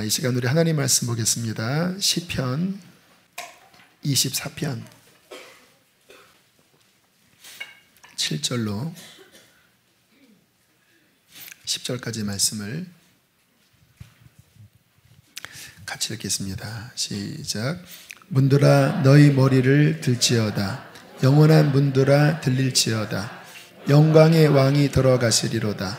이 시간 우리 하나님 말씀 보겠습니다. 시편 24편 7절로 10절까지 말씀을 같이 읽겠습니다. 시작. 문들아 너희 머리를 들지어다. 영원한 문들아 들릴지어다. 영광의 왕이 들어가시리로다.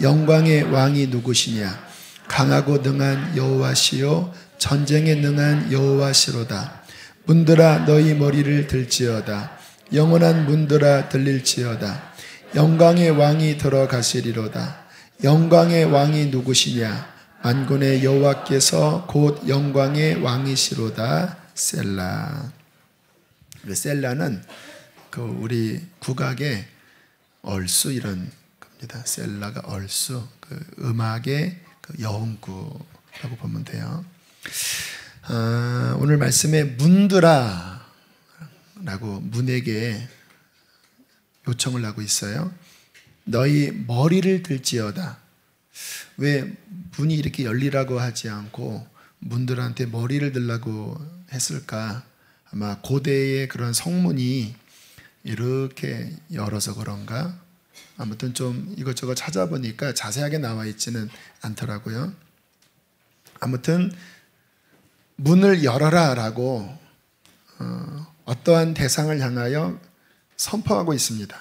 영광의 왕이 누구시냐? 강하고 능한 여호와시요 전쟁에 능한 여호와시로다. 문들아 너희 머리를 들지어다. 영원한 문들아 들릴지어다. 영광의 왕이 들어가시리로다. 영광의 왕이 누구시냐? 만군의 여호와께서 곧 영광의 왕이시로다. 셀라. 셀라는 우리 국악의 얼수 이런 겁니다. 셀라가 얼수, 음악의 여운구라고 보면 돼요. 오늘 말씀에 문들아 라고 문에게 요청을 하고 있어요. 너희 머리를 들지어다. 왜 문이 이렇게 열리라고 하지 않고 문들한테 머리를 들라고 했을까? 아마 고대의 그런 성문이 이렇게 열어서 그런가? 아무튼 좀 이것저것 찾아보니까 자세하게 나와 있지는 않더라고요. 아무튼 문을 열어라 라고 어떠한 대상을 향하여 선포하고 있습니다.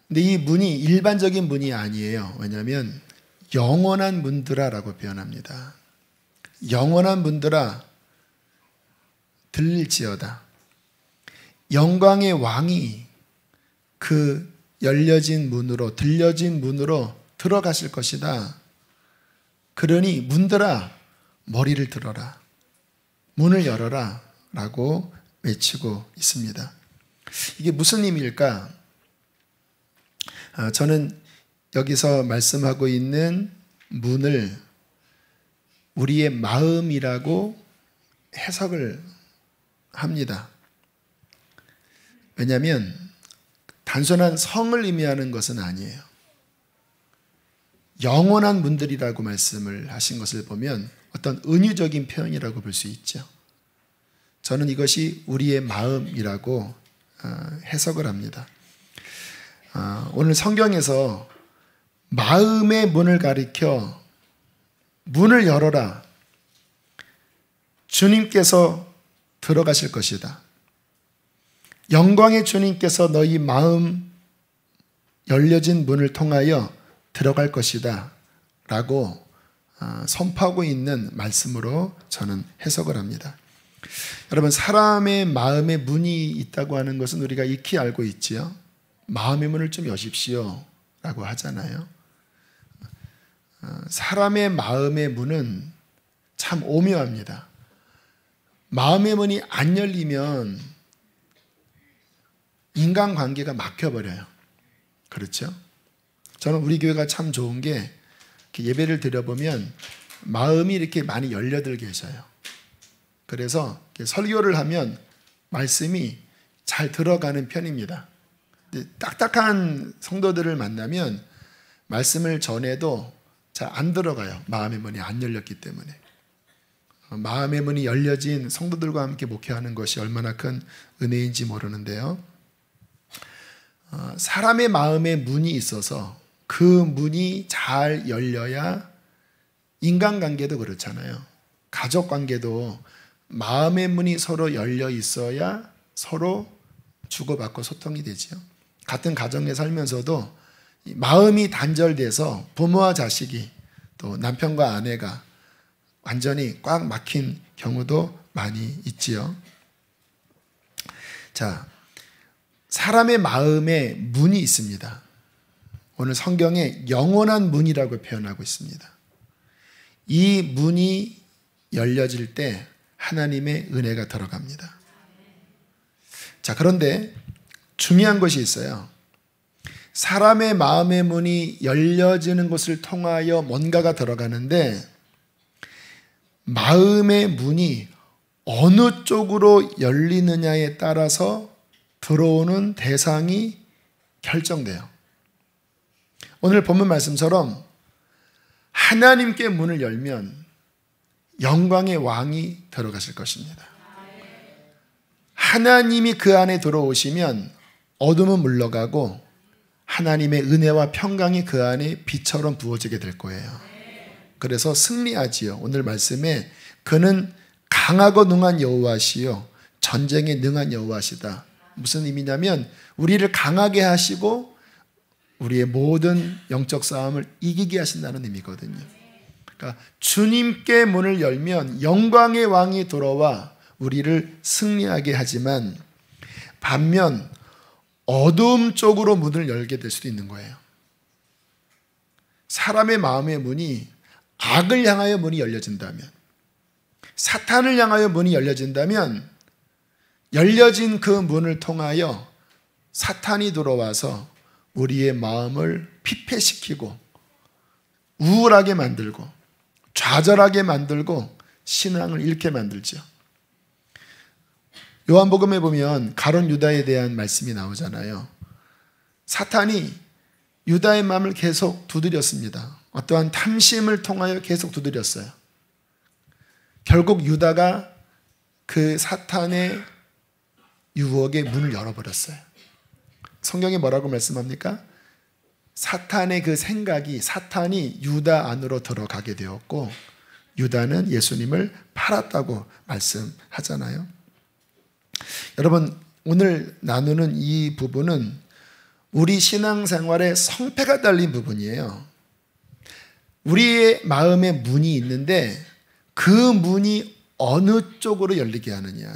근데 이 문이 일반적인 문이 아니에요. 왜냐하면 영원한 문들아 라고 표현합니다. 영원한 문들아 들릴지어다. 영광의 왕이 그 열려진 문으로, 들려진 문으로 들어가실 것이다. 그러니 문들아 머리를 들어라. 문을 열어라 라고 외치고 있습니다. 이게 무슨 의미일까? 저는 여기서 말씀하고 있는 문을 우리의 마음이라고 해석을 합니다. 왜냐하면 단순한 성을 의미하는 것은 아니에요. 영원한 문들이라고 말씀을 하신 것을 보면 어떤 은유적인 표현이라고 볼 수 있죠. 저는 이것이 우리의 마음이라고 해석을 합니다. 오늘 성경에서 마음의 문을 가리켜 문을 열어라. 주님께서 들어가실 것이다. 영광의 주님께서 너희 마음 열려진 문을 통하여 들어갈 것이다 라고 선포하고 있는 말씀으로 저는 해석을 합니다. 여러분, 사람의 마음에 문이 있다고 하는 것은 우리가 익히 알고 있지요. 마음의 문을 좀 여십시오 라고 하잖아요. 사람의 마음의 문은 참 오묘합니다. 마음의 문이 안 열리면 인간관계가 막혀버려요. 그렇죠? 저는 우리 교회가 참 좋은 게 예배를 드려보면 마음이 이렇게 많이 열려들 계셔요. 그래서 설교를 하면 말씀이 잘 들어가는 편입니다. 딱딱한 성도들을 만나면 말씀을 전해도 잘 안 들어가요. 마음의 문이 안 열렸기 때문에. 마음의 문이 열려진 성도들과 함께 목회하는 것이 얼마나 큰 은혜인지 모르는데요. 사람의 마음에 문이 있어서 그 문이 잘 열려야 인간관계도 그렇잖아요. 가족관계도 마음의 문이 서로 열려 있어야 서로 주고받고 소통이 되지요. 같은 가정에 살면서도 마음이 단절돼서 부모와 자식이 또 남편과 아내가 완전히 꽉 막힌 경우도 많이 있지요. 자, 사람의 마음에 문이 있습니다. 오늘 성경에 영원한 문이라고 표현하고 있습니다. 이 문이 열려질 때 하나님의 은혜가 들어갑니다. 자, 그런데 중요한 것이 있어요. 사람의 마음의 문이 열려지는 것을 통하여 뭔가가 들어가는데 마음의 문이 어느 쪽으로 열리느냐에 따라서 들어오는 대상이 결정돼요. 오늘 본문 말씀처럼 하나님께 문을 열면 영광의 왕이 들어가실 것입니다. 하나님이 그 안에 들어오시면 어둠은 물러가고 하나님의 은혜와 평강이 그 안에 빛처럼 부어지게 될 거예요. 그래서 승리하지요. 오늘 말씀에 그는 강하고 능한 여호와시요 전쟁에 능한 여호와시다. 무슨 의미냐면 우리를 강하게 하시고 우리의 모든 영적 싸움을 이기게 하신다는 의미거든요. 그러니까 주님께 문을 열면 영광의 왕이 들어와 우리를 승리하게 하지만 반면 어둠 쪽으로 문을 열게 될 수도 있는 거예요. 사람의 마음의 문이 악을 향하여 문이 열려진다면, 사탄을 향하여 문이 열려진다면 열려진 그 문을 통하여 사탄이 들어와서 우리의 마음을 피폐시키고 우울하게 만들고 좌절하게 만들고 신앙을 잃게 만들죠. 요한복음에 보면 가룟 유다에 대한 말씀이 나오잖아요. 사탄이 유다의 마음을 계속 두드렸습니다. 어떠한 탐심을 통하여 계속 두드렸어요. 결국 유다가 그 사탄의 유혹의 문을 열어버렸어요. 성경이 뭐라고 말씀합니까? 사탄의 그 생각이 사탄이 유다 안으로 들어가게 되었고 유다는 예수님을 팔았다고 말씀하잖아요. 여러분, 오늘 나누는 이 부분은 우리 신앙생활의 성패가 달린 부분이에요. 우리의 마음에 문이 있는데 그 문이 어느 쪽으로 열리게 하느냐.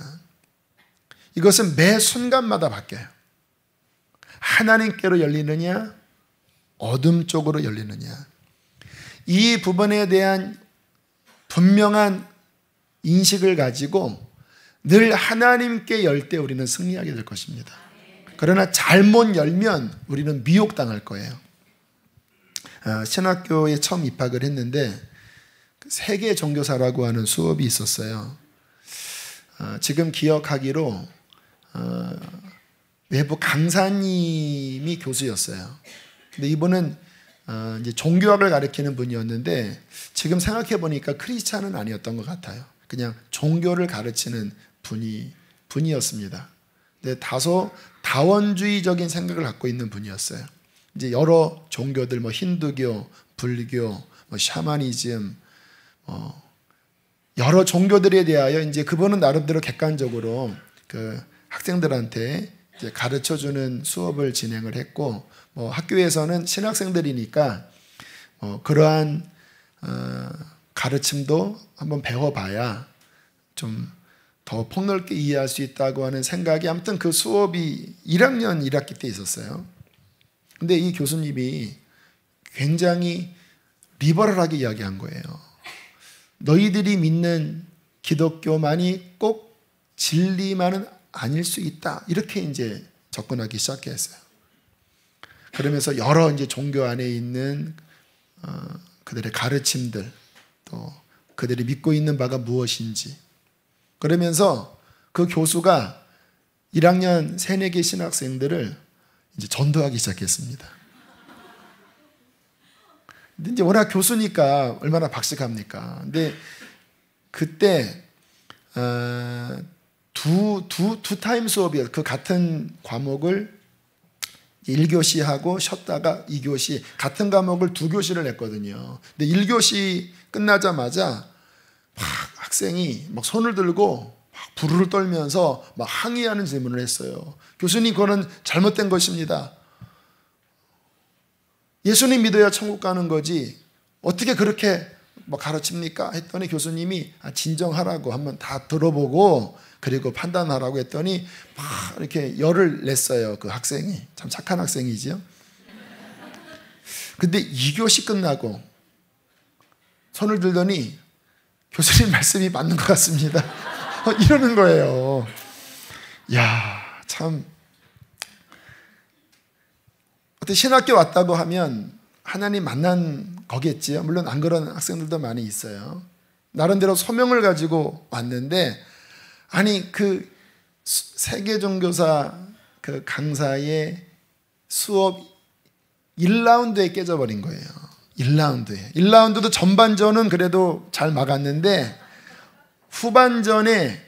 이것은 매 순간마다 바뀌어요. 하나님께로 열리느냐, 어둠 쪽으로 열리느냐. 이 부분에 대한 분명한 인식을 가지고 늘 하나님께 열 때 우리는 승리하게 될 것입니다. 그러나 잘못 열면 우리는 미혹당할 거예요. 신학교에 처음 입학을 했는데 세계 종교사라고 하는 수업이 있었어요. 지금 기억하기로 외부 강사님이 교수였어요. 근데 이분은 이제 종교학을 가르치는 분이었는데 지금 생각해 보니까 크리스찬은 아니었던 것 같아요. 그냥 종교를 가르치는 분이었습니다. 근데 다소 다원주의적인 생각을 갖고 있는 분이었어요. 이제 여러 종교들, 뭐 힌두교, 불교, 뭐 샤머니즘, 여러 종교들에 대하여 이제 그분은 나름대로 객관적으로 그 학생들한테 이제 가르쳐주는 수업을 진행을 했고, 뭐 학교에서는 신학생들이니까 그러한 가르침도 한번 배워봐야 좀 더 폭넓게 이해할 수 있다고 하는 생각이 아무튼 그 수업이 1학년 1학기 때 있었어요. 근데 이 교수님이 굉장히 리버럴하게 이야기한 거예요. 너희들이 믿는 기독교만이 꼭 진리만은 아닐 수 있다. 이렇게 이제 접근하기 시작했어요. 그러면서 여러 이제 종교 안에 있는 그들의 가르침들, 또 그들이 믿고 있는 바가 무엇인지, 그러면서 그 교수가 1학년 새내기 신학생들을 이제 전도하기 시작했습니다. 근데 이제 워낙 교수니까 얼마나 박식합니까? 근데 그때 두 타임 수업이었어요. 그 같은 과목을 1교시하고 쉬었다가 2교시, 같은 과목을 2교시를 했거든요. 근데 1교시 끝나자마자 막 학생이 막 손을 들고 막 부르르 떨면서 막 항의하는 질문을 했어요. 교수님, 그거는 잘못된 것입니다. 예수님 믿어야 천국 가는 거지 어떻게 그렇게 뭐 가르칩니까? 했더니 교수님이 진정하라고 한번 다 들어보고 그리고 판단하라고 했더니 막 이렇게 열을 냈어요. 그 학생이. 참 착한 학생이죠. 근데 2교시 끝나고 손을 들더니 교수님 말씀이 맞는 것 같습니다. 이러는 거예요. 야, 참. 어떻게 신학교 왔다고 하면 하나님 만난 거겠지요. 물론 안 그런 학생들도 많이 있어요. 나름대로 소명을 가지고 왔는데, 아니 그 세계종교사 그 강사의 수업 1라운드에 깨져버린 거예요. 1라운드에 1라운드도 전반전은 그래도 잘 막았는데 후반전에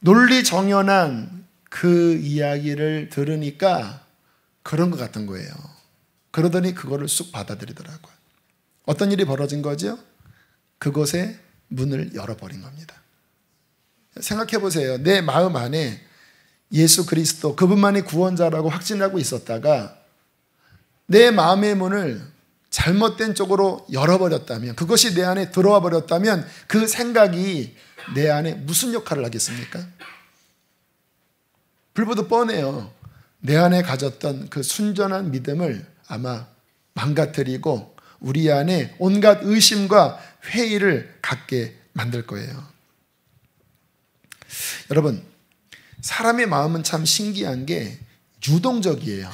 논리정연한 그 이야기를 들으니까 그런 것 같은 거예요. 그러더니 그거를 쑥 받아들이더라고요. 어떤 일이 벌어진 거죠? 그곳에 문을 열어버린 겁니다. 생각해 보세요. 내 마음 안에 예수 그리스도 그분만이 구원자라고 확신하고 있었다가 내 마음의 문을 잘못된 쪽으로 열어버렸다면, 그것이 내 안에 들어와 버렸다면 그 생각이 내 안에 무슨 역할을 하겠습니까? 불보듯 뻔해요. 내 안에 가졌던 그 순전한 믿음을 아마 망가뜨리고 우리 안에 온갖 의심과 회의를 갖게 만들 거예요. 여러분, 사람의 마음은 참 신기한 게 유동적이에요.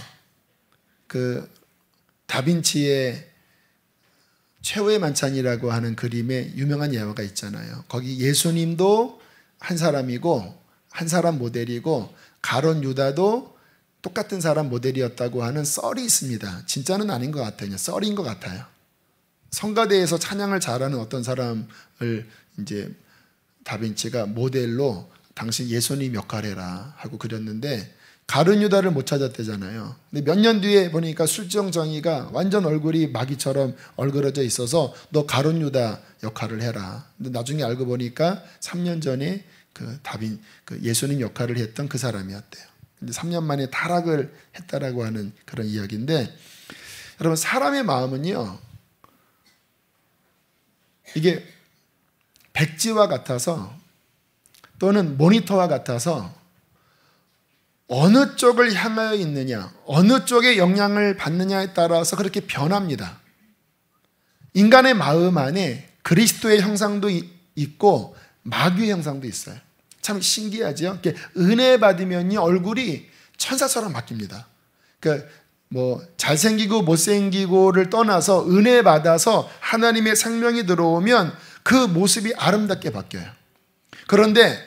그 다빈치의 최후의 만찬이라고 하는 그림에 유명한 예화가 있잖아요. 거기 예수님도 한 사람이고 한 사람 모델이고 가룟 유다도 똑같은 사람 모델이었다고 하는 썰이 있습니다. 진짜는 아닌 것 같아요. 썰인 것 같아요. 성가대에서 찬양을 잘하는 어떤 사람을 이제 다빈치가 모델로 당신 예수님 역할해라 하고 그렸는데 가룟 유다를 못 찾았대잖아요. 근데 몇 년 뒤에 보니까 술정정이가 완전 얼굴이 마귀처럼 얼그러져 있어서 너 가룟 유다 역할을 해라. 근데 나중에 알고 보니까 3년 전에 그 예수님 역할을 했던 그 사람이었대요. 근데 3년 만에 타락을 했다라고 하는 그런 이야기인데, 여러분, 사람의 마음은요, 이게 백지와 같아서 또는 모니터와 같아서 어느 쪽을 향하여 있느냐, 어느 쪽에 영향을 받느냐에 따라서 그렇게 변합니다. 인간의 마음 안에 그리스도의 형상도 있고 마귀의 형상도 있어요. 참 신기하죠? 은혜 받으면요, 얼굴이 천사처럼 바뀝니다. 그러니까 뭐 잘생기고 못생기고를 떠나서 은혜 받아서 하나님의 생명이 들어오면 그 모습이 아름답게 바뀌어요. 그런데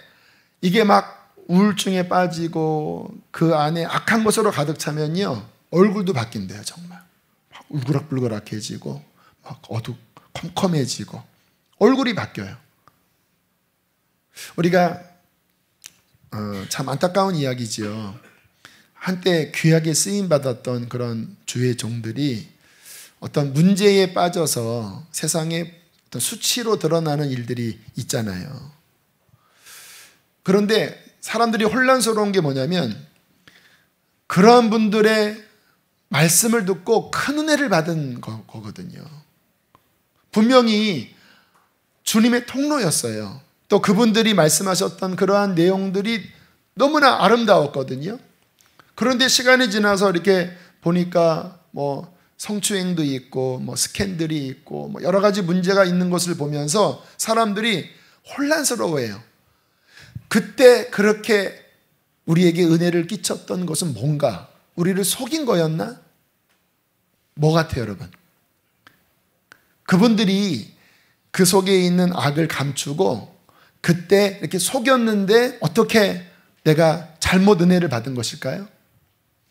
이게 막 우울증에 빠지고 그 안에 악한 것으로 가득 차면요, 얼굴도 바뀐대요. 정말 막 울그락불그락해지고 막 컴컴해지고 얼굴이 바뀌어요. 우리가 참 안타까운 이야기지요. 한때 귀하게 쓰임받았던 그런 주의 종들이 어떤 문제에 빠져서 세상에 어떤 수치로 드러나는 일들이 있잖아요. 그런데 사람들이 혼란스러운 게 뭐냐면 그러한 분들의 말씀을 듣고 큰 은혜를 받은 거거든요. 분명히 주님의 통로였어요. 또 그분들이 말씀하셨던 그러한 내용들이 너무나 아름다웠거든요. 그런데 시간이 지나서 이렇게 보니까 뭐 성추행도 있고 뭐 스캔들이 있고 뭐 여러 가지 문제가 있는 것을 보면서 사람들이 혼란스러워해요. 그때 그렇게 우리에게 은혜를 끼쳤던 것은 뭔가? 우리를 속인 거였나? 뭐 같아요, 여러분? 그분들이 그 속에 있는 악을 감추고 그때 이렇게 속였는데 어떻게 내가 잘못 은혜를 받은 것일까요?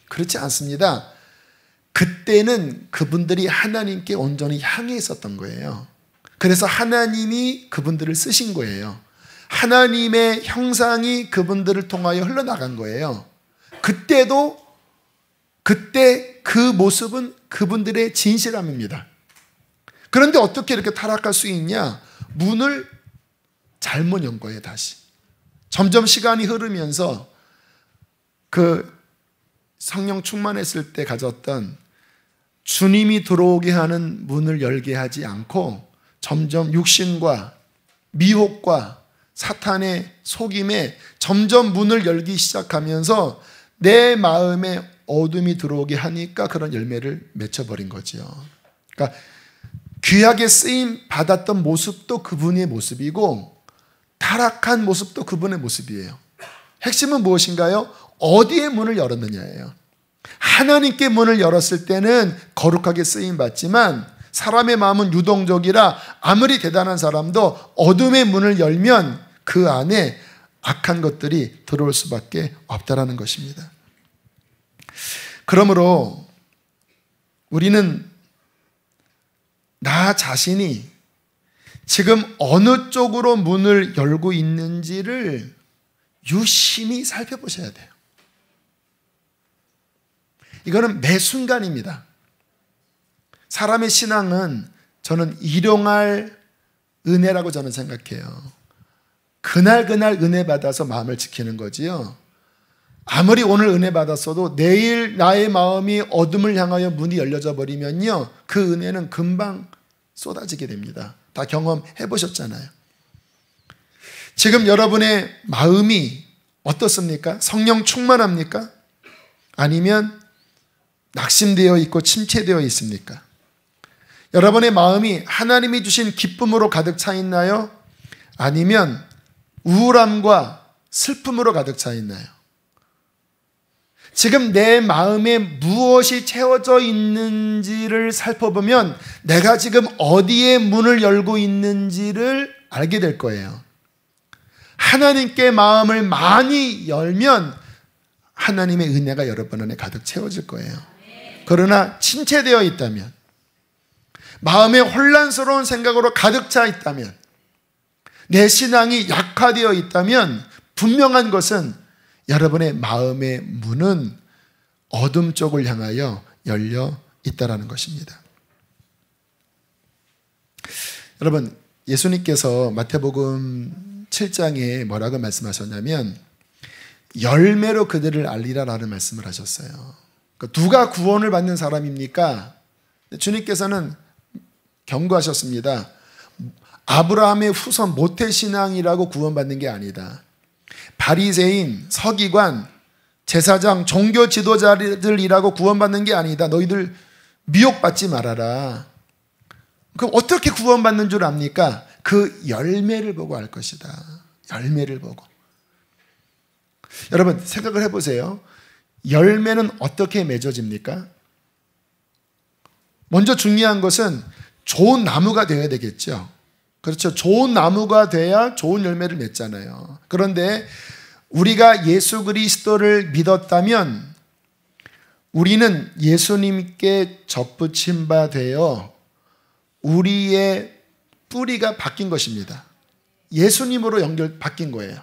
그렇지 않습니다. 그때는 그분들이 하나님께 온전히 향해 있었던 거예요. 그래서 하나님이 그분들을 쓰신 거예요. 하나님의 형상이 그분들을 통하여 흘러나간 거예요. 그때 그 모습은 그분들의 진실함입니다. 그런데 어떻게 이렇게 타락할 수 있냐? 문을 잘못 연 거예요, 다시. 점점 시간이 흐르면서 그 성령 충만했을 때 가졌던 주님이 들어오게 하는 문을 열게 하지 않고 점점 육신과 미혹과 사탄의 속임에 점점 문을 열기 시작하면서 내 마음에 어둠이 들어오게 하니까 그런 열매를 맺혀버린 거죠. 그러니까 귀하게 쓰임 받았던 모습도 그분의 모습이고 타락한 모습도 그분의 모습이에요. 핵심은 무엇인가요? 어디에 문을 열었느냐예요. 하나님께 문을 열었을 때는 거룩하게 쓰임 받지만 사람의 마음은 유동적이라 아무리 대단한 사람도 어둠의 문을 열면 그 안에 악한 것들이 들어올 수밖에 없다라는 것입니다. 그러므로 우리는 나 자신이 지금 어느 쪽으로 문을 열고 있는지를 유심히 살펴보셔야 돼요. 이거는 매 순간입니다. 사람의 신앙은 저는 일용할 은혜라고 저는 생각해요. 그날 은혜 받아서 마음을 지키는 거지요. 아무리 오늘 은혜 받았어도 내일 나의 마음이 어둠을 향하여 문이 열려져 버리면요, 그 은혜는 금방 쏟아지게 됩니다. 다 경험해 보셨잖아요. 지금 여러분의 마음이 어떻습니까? 성령 충만합니까? 아니면 낙심되어 있고 침체되어 있습니까? 여러분의 마음이 하나님이 주신 기쁨으로 가득 차 있나요? 아니면 우울함과 슬픔으로 가득 차 있나요? 지금 내 마음에 무엇이 채워져 있는지를 살펴보면 내가 지금 어디에 문을 열고 있는지를 알게 될 거예요. 하나님께 마음을 많이 열면 하나님의 은혜가 여러분 안에 가득 채워질 거예요. 그러나 침체되어 있다면, 마음에 혼란스러운 생각으로 가득 차 있다면, 내 신앙이 약화되어 있다면 분명한 것은 여러분의 마음의 문은 어둠 쪽을 향하여 열려 있다라는 것입니다. 여러분, 예수님께서 마태복음 7장에 뭐라고 말씀하셨냐면 열매로 그들을 알리라라는 말씀을 하셨어요. 그러니까 누가 구원을 받는 사람입니까? 주님께서는 경고하셨습니다. 아브라함의 후손 모태신앙이라고 구원받는 게 아니다. 바리새인, 서기관, 제사장, 종교 지도자들이라고 구원받는 게 아니다. 너희들 미혹받지 말아라. 그럼 어떻게 구원받는 줄 압니까? 그 열매를 보고 알 것이다. 열매를 보고. 여러분 생각을 해보세요. 열매는 어떻게 맺어집니까? 먼저 중요한 것은 좋은 나무가 되어야 되겠죠. 그렇죠. 좋은 나무가 돼야 좋은 열매를 맺잖아요. 그런데 우리가 예수 그리스도를 믿었다면 우리는 예수님께 접붙임 바 되어 우리의 뿌리가 바뀐 것입니다. 예수님으로 바뀐 거예요.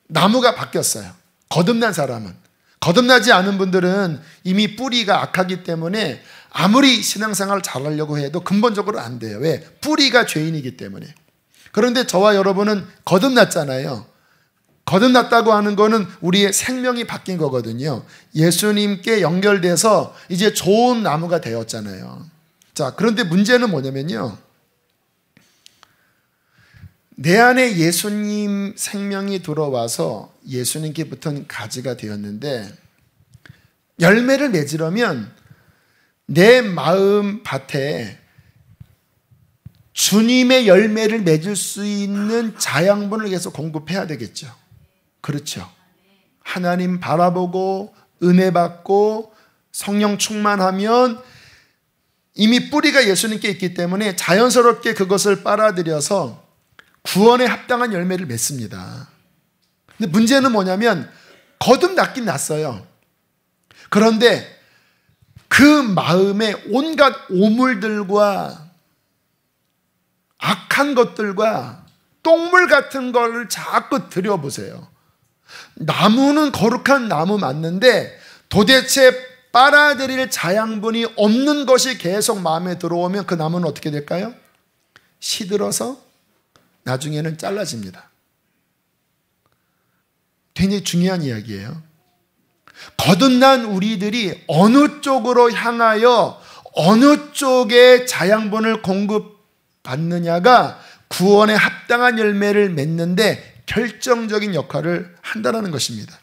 나무가 바뀌었어요. 거듭난 사람은. 거듭나지 않은 분들은 이미 뿌리가 악하기 때문에 아무리 신앙생활을 잘하려고 해도 근본적으로 안 돼요. 왜? 뿌리가 죄인이기 때문에. 그런데 저와 여러분은 거듭났잖아요. 거듭났다고 하는 거는 우리의 생명이 바뀐 거거든요. 예수님께 연결돼서 이제 좋은 나무가 되었잖아요. 자, 그런데 문제는 뭐냐면요, 내 안에 예수님 생명이 들어와서 예수님께 붙은 가지가 되었는데 열매를 맺으려면 내 마음 밭에 주님의 열매를 맺을 수 있는 자양분을 계속 공급해야 되겠죠. 그렇죠. 하나님 바라보고 은혜 받고 성령 충만하면 이미 뿌리가 예수님께 있기 때문에 자연스럽게 그것을 빨아들여서 구원에 합당한 열매를 맺습니다. 근데 문제는 뭐냐면 거듭났긴 났어요. 그런데 그 마음에 온갖 오물들과 악한 것들과 똥물 같은 걸 자꾸 들여보세요. 나무는 거룩한 나무 맞는데 도대체 빨아들일 자양분이 없는 것이 계속 마음에 들어오면 그 나무는 어떻게 될까요? 시들어서 나중에는 잘라집니다. 굉장히 중요한 이야기예요. 거듭난 우리들이 어느 쪽으로 향하여 어느 쪽에 자양분을 공급받느냐가 구원에 합당한 열매를 맺는데 결정적인 역할을 한다는 것입니다.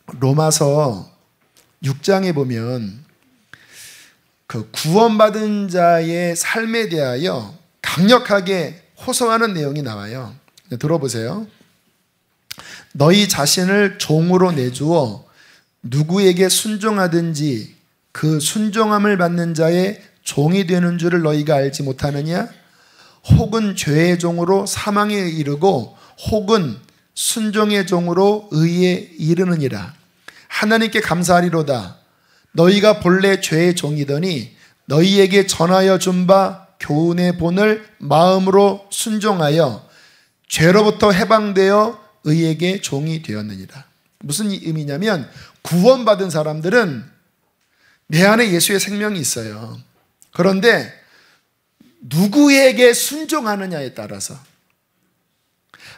로마서 6장에 보면 그 구원받은 자의 삶에 대하여 강력하게 호소하는 내용이 나와요. 들어보세요. 너희 자신을 종으로 내주어 누구에게 순종하든지 그 순종함을 받는 자의 종이 되는 줄을 너희가 알지 못하느냐? 혹은 죄의 종으로 사망에 이르고 혹은 순종의 종으로 의에 이르느니라. 하나님께 감사하리로다. 너희가 본래 죄의 종이더니 너희에게 전하여 준 바 교훈의 본을 마음으로 순종하여 죄로부터 해방되어 의에게 종이 되었느니라. 무슨 의미냐면 구원받은 사람들은 내 안에 예수의 생명이 있어요. 그런데 누구에게 순종하느냐에 따라서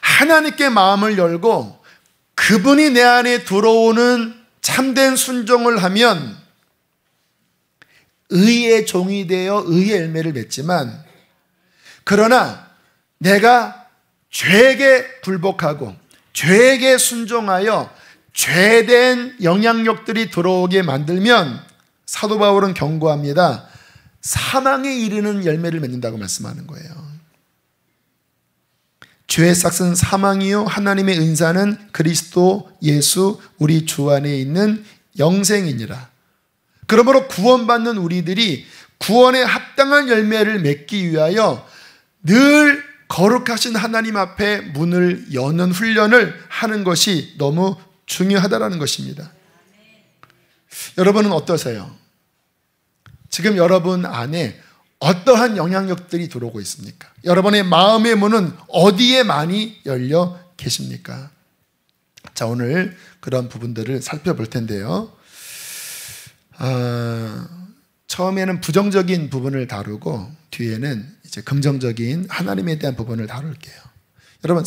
하나님께 마음을 열고 그분이 내 안에 들어오는 참된 순종을 하면 의의 종이 되어 의의 열매를 맺지만, 그러나 내가 죄에게 굴복하고 죄에게 순종하여 죄된 영향력들이 들어오게 만들면 사도 바울은 경고합니다. 사망에 이르는 열매를 맺는다고 말씀하는 거예요. 죄의 싹은 사망이요 하나님의 은사는 그리스도 예수 우리 주 안에 있는 영생이니라. 그러므로 구원받는 우리들이 구원에 합당한 열매를 맺기 위하여 늘 거룩하신 하나님 앞에 문을 여는 훈련을 하는 것이 너무 중요하다는 것입니다. 여러분은 어떠세요? 지금 여러분 안에 어떠한 영향력들이 들어오고 있습니까? 여러분의 마음의 문은 어디에 많이 열려 계십니까? 자, 오늘 그런 부분들을 살펴볼 텐데요. 처음에는 부정적인 부분을 다루고 뒤에는 이제 긍정적인 하나님에 대한 부분을 다룰게요. 여러분,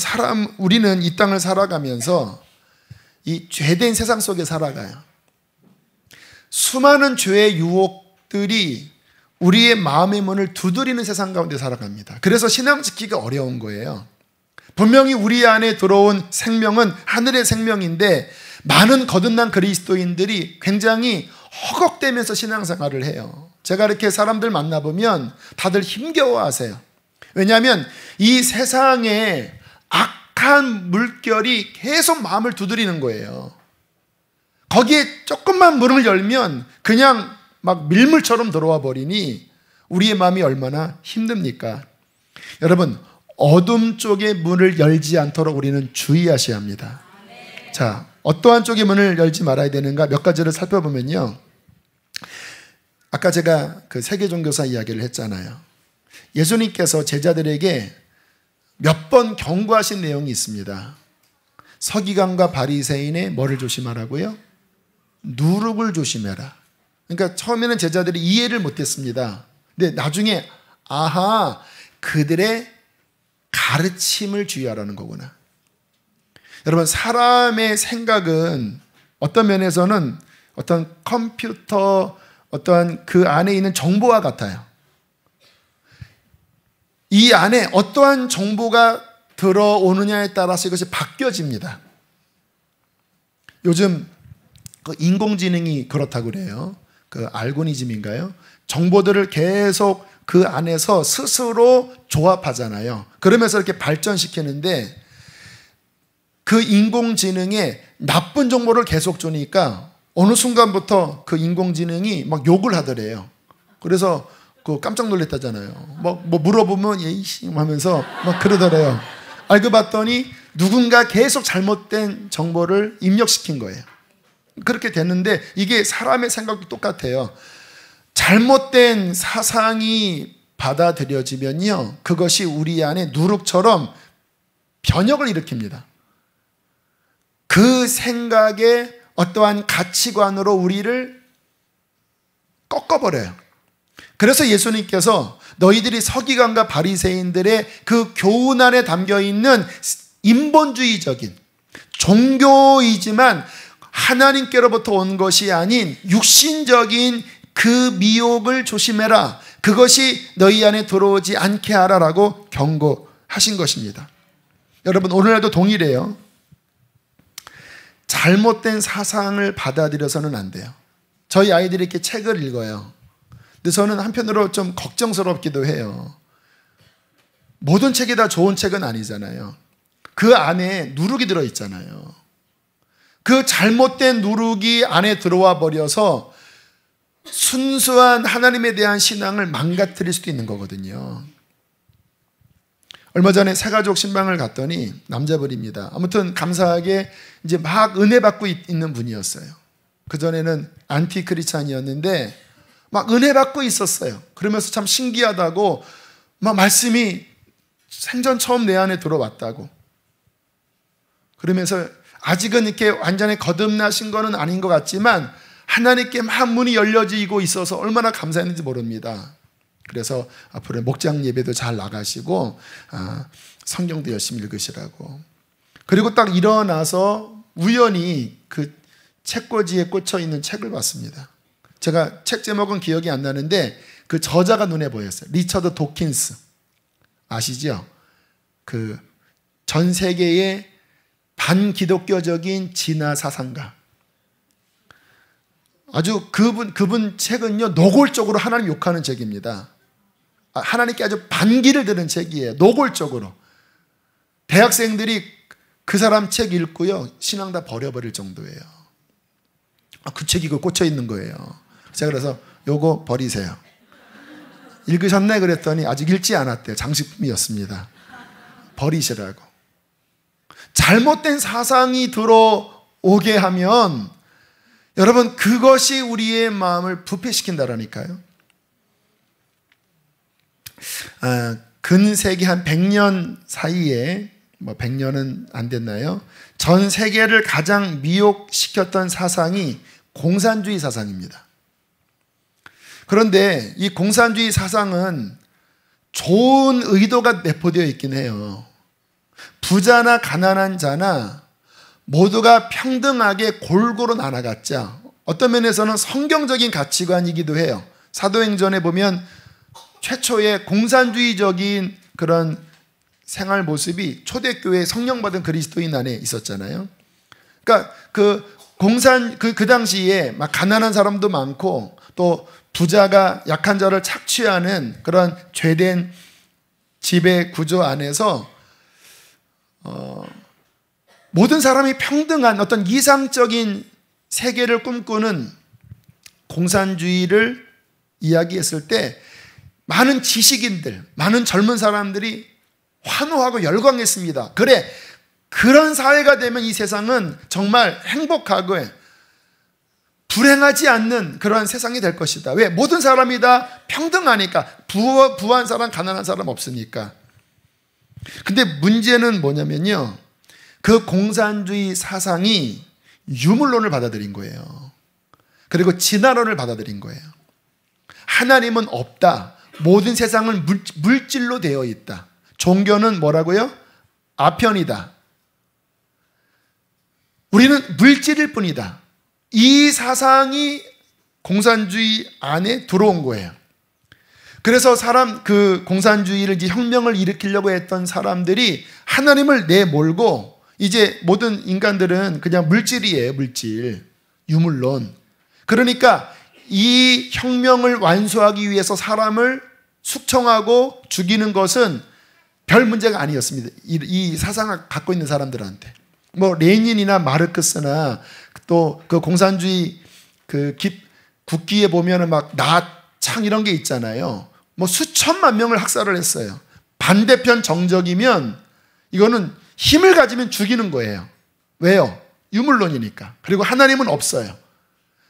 우리는 이 땅을 살아가면서 이 죄된 세상 속에 살아가요. 수많은 죄의 유혹들이 우리의 마음의 문을 두드리는 세상 가운데 살아갑니다. 그래서 신앙 지키기가 어려운 거예요. 분명히 우리 안에 들어온 생명은 하늘의 생명인데 많은 거듭난 그리스도인들이 굉장히 허걱대면서 신앙생활을 해요. 제가 이렇게 사람들 만나보면 다들 힘겨워하세요. 왜냐하면 이 세상에 악한 물결이 계속 마음을 두드리는 거예요. 거기에 조금만 문을 열면 그냥 막 밀물처럼 들어와 버리니 우리의 마음이 얼마나 힘듭니까? 여러분, 어둠 쪽의 문을 열지 않도록 우리는 주의하셔야 합니다. 자, 어떠한 쪽의 문을 열지 말아야 되는가 몇 가지를 살펴보면요, 아까 제가 그 세계 종교사 이야기를 했잖아요. 예수님께서 제자들에게 몇 번 경고하신 내용이 있습니다. 서기관과 바리새인의 뭐를 조심하라고요? 누룩을 조심해라. 그러니까 처음에는 제자들이 이해를 못했습니다. 근데 나중에 아하, 그들의 가르침을 주의하라는 거구나. 여러분, 사람의 생각은 어떤 면에서는 어떤 컴퓨터, 어떠한 그 안에 있는 정보와 같아요. 이 안에 어떠한 정보가 들어오느냐에 따라서 이것이 바뀌어집니다. 요즘 그 인공지능이 그렇다고 그래요. 그 알고리즘인가요? 정보들을 계속 그 안에서 스스로 조합하잖아요. 그러면서 이렇게 발전시키는데 그 인공지능에 나쁜 정보를 계속 주니까 어느 순간부터 그 인공지능이 막 욕을 하더래요. 그래서 그 깜짝 놀랐다잖아요. 뭐 물어보면 예이씨 하면서 막 그러더래요. 알고 봤더니 누군가 계속 잘못된 정보를 입력시킨 거예요. 그렇게 됐는데 이게 사람의 생각도 똑같아요. 잘못된 사상이 받아들여지면요, 그것이 우리 안에 누룩처럼 변혁을 일으킵니다. 그 생각에 어떠한 가치관으로 우리를 꺾어버려요. 그래서 예수님께서 너희들이 서기관과 바리새인들의 그 교훈 안에 담겨있는 인본주의적인 종교이지만 하나님께로부터 온 것이 아닌 육신적인 그 미혹을 조심해라. 그것이 너희 안에 들어오지 않게 하라라고 경고하신 것입니다. 여러분, 오늘날도 동일해요. 잘못된 사상을 받아들여서는 안 돼요. 저희 아이들이 이렇게 책을 읽어요. 근데 저는 한편으로 좀 걱정스럽기도 해요. 모든 책이 다 좋은 책은 아니잖아요. 그 안에 누룩이 들어있잖아요. 그 잘못된 누룩이 안에 들어와 버려서 순수한 하나님에 대한 신앙을 망가뜨릴 수도 있는 거거든요. 얼마 전에 새가족 신방을 갔더니 남자분입니다. 아무튼 감사하게 이제 막 은혜 받고 있는 분이었어요. 그전에는 안티 크리스찬이었는데 막 은혜 받고 있었어요. 그러면서 참 신기하다고, 막 말씀이 생전 처음 내 안에 들어왔다고. 그러면서 아직은 이렇게 완전히 거듭나신 거는 아닌 것 같지만 하나님께 막 문이 열려지고 있어서 얼마나 감사했는지 모릅니다. 그래서 앞으로 목장 예배도 잘 나가시고 성경도 열심히 읽으시라고. 그리고 딱 일어나서 우연히 그 책꽂이에 꽂혀 있는 책을 봤습니다. 제가 책 제목은 기억이 안 나는데 그 저자가 눈에 보였어요. 리처드 도킨스 아시죠? 그 전 세계의 반기독교적인 진화 사상가. 아주 그분 책은요, 노골적으로 하나님 욕하는 책입니다. 하나님께 아주 반기를 드는 책이에요. 노골적으로. 대학생들이 그 사람 책 읽고요, 신앙 다 버려버릴 정도예요. 그 책이 그 꽂혀 있는 거예요. 제가 그래서 요거 버리세요. 읽으셨네? 그랬더니 아직 읽지 않았대요. 장식품이었습니다. 버리시라고. 잘못된 사상이 들어오게 하면 여러분, 그것이 우리의 마음을 부패시킨다라니까요. 근세기 한 100년 사이에, 100년은 안 됐나요? 전 세계를 가장 미혹시켰던 사상이 공산주의 사상입니다. 그런데 이 공산주의 사상은 좋은 의도가 내포되어 있긴 해요. 부자나 가난한 자나 모두가 평등하게 골고루 나눠갔자, 어떤 면에서는 성경적인 가치관이기도 해요. 사도행전에 보면 최초의 공산주의적인 그런 생활 모습이 초대교회에 성령 받은 그리스도인 안에 있었잖아요. 그러니까 그 당시에 막 가난한 사람도 많고 또 부자가 약한 자를 착취하는 그런 죄된 지배 구조 안에서 모든 사람이 평등한 어떤 이상적인 세계를 꿈꾸는 공산주의를 이야기했을 때 많은 지식인들, 많은 젊은 사람들이 환호하고 열광했습니다. 그래, 그런 사회가 되면 이 세상은 정말 행복하고 불행하지 않는 그런 세상이 될 것이다. 왜? 모든 사람이 다 평등하니까. 부한 사람, 가난한 사람 없으니까. 근데 문제는 뭐냐면요, 그 공산주의 사상이 유물론을 받아들인 거예요. 그리고 진화론을 받아들인 거예요. 하나님은 없다. 모든 세상은 물질로 되어 있다. 종교는 뭐라고요? 아편이다. 우리는 물질일 뿐이다. 이 사상이 공산주의 안에 들어온 거예요. 그래서 그 공산주의를 이제 혁명을 일으키려고 했던 사람들이 하나님을 내몰고 이제 모든 인간들은 그냥 물질이에요. 물질. 유물론. 그러니까 이 혁명을 완수하기 위해서 사람을 숙청하고 죽이는 것은 별 문제가 아니었습니다. 이 사상을 갖고 있는 사람들한테. 레닌이나 마르크스나 또 그 공산주의 국기에 보면은 막 나창 이런 게 있잖아요. 수천만 명을 학살을 했어요. 반대편 정적이면 이거는 힘을 가지면 죽이는 거예요. 왜요? 유물론이니까. 그리고 하나님은 없어요.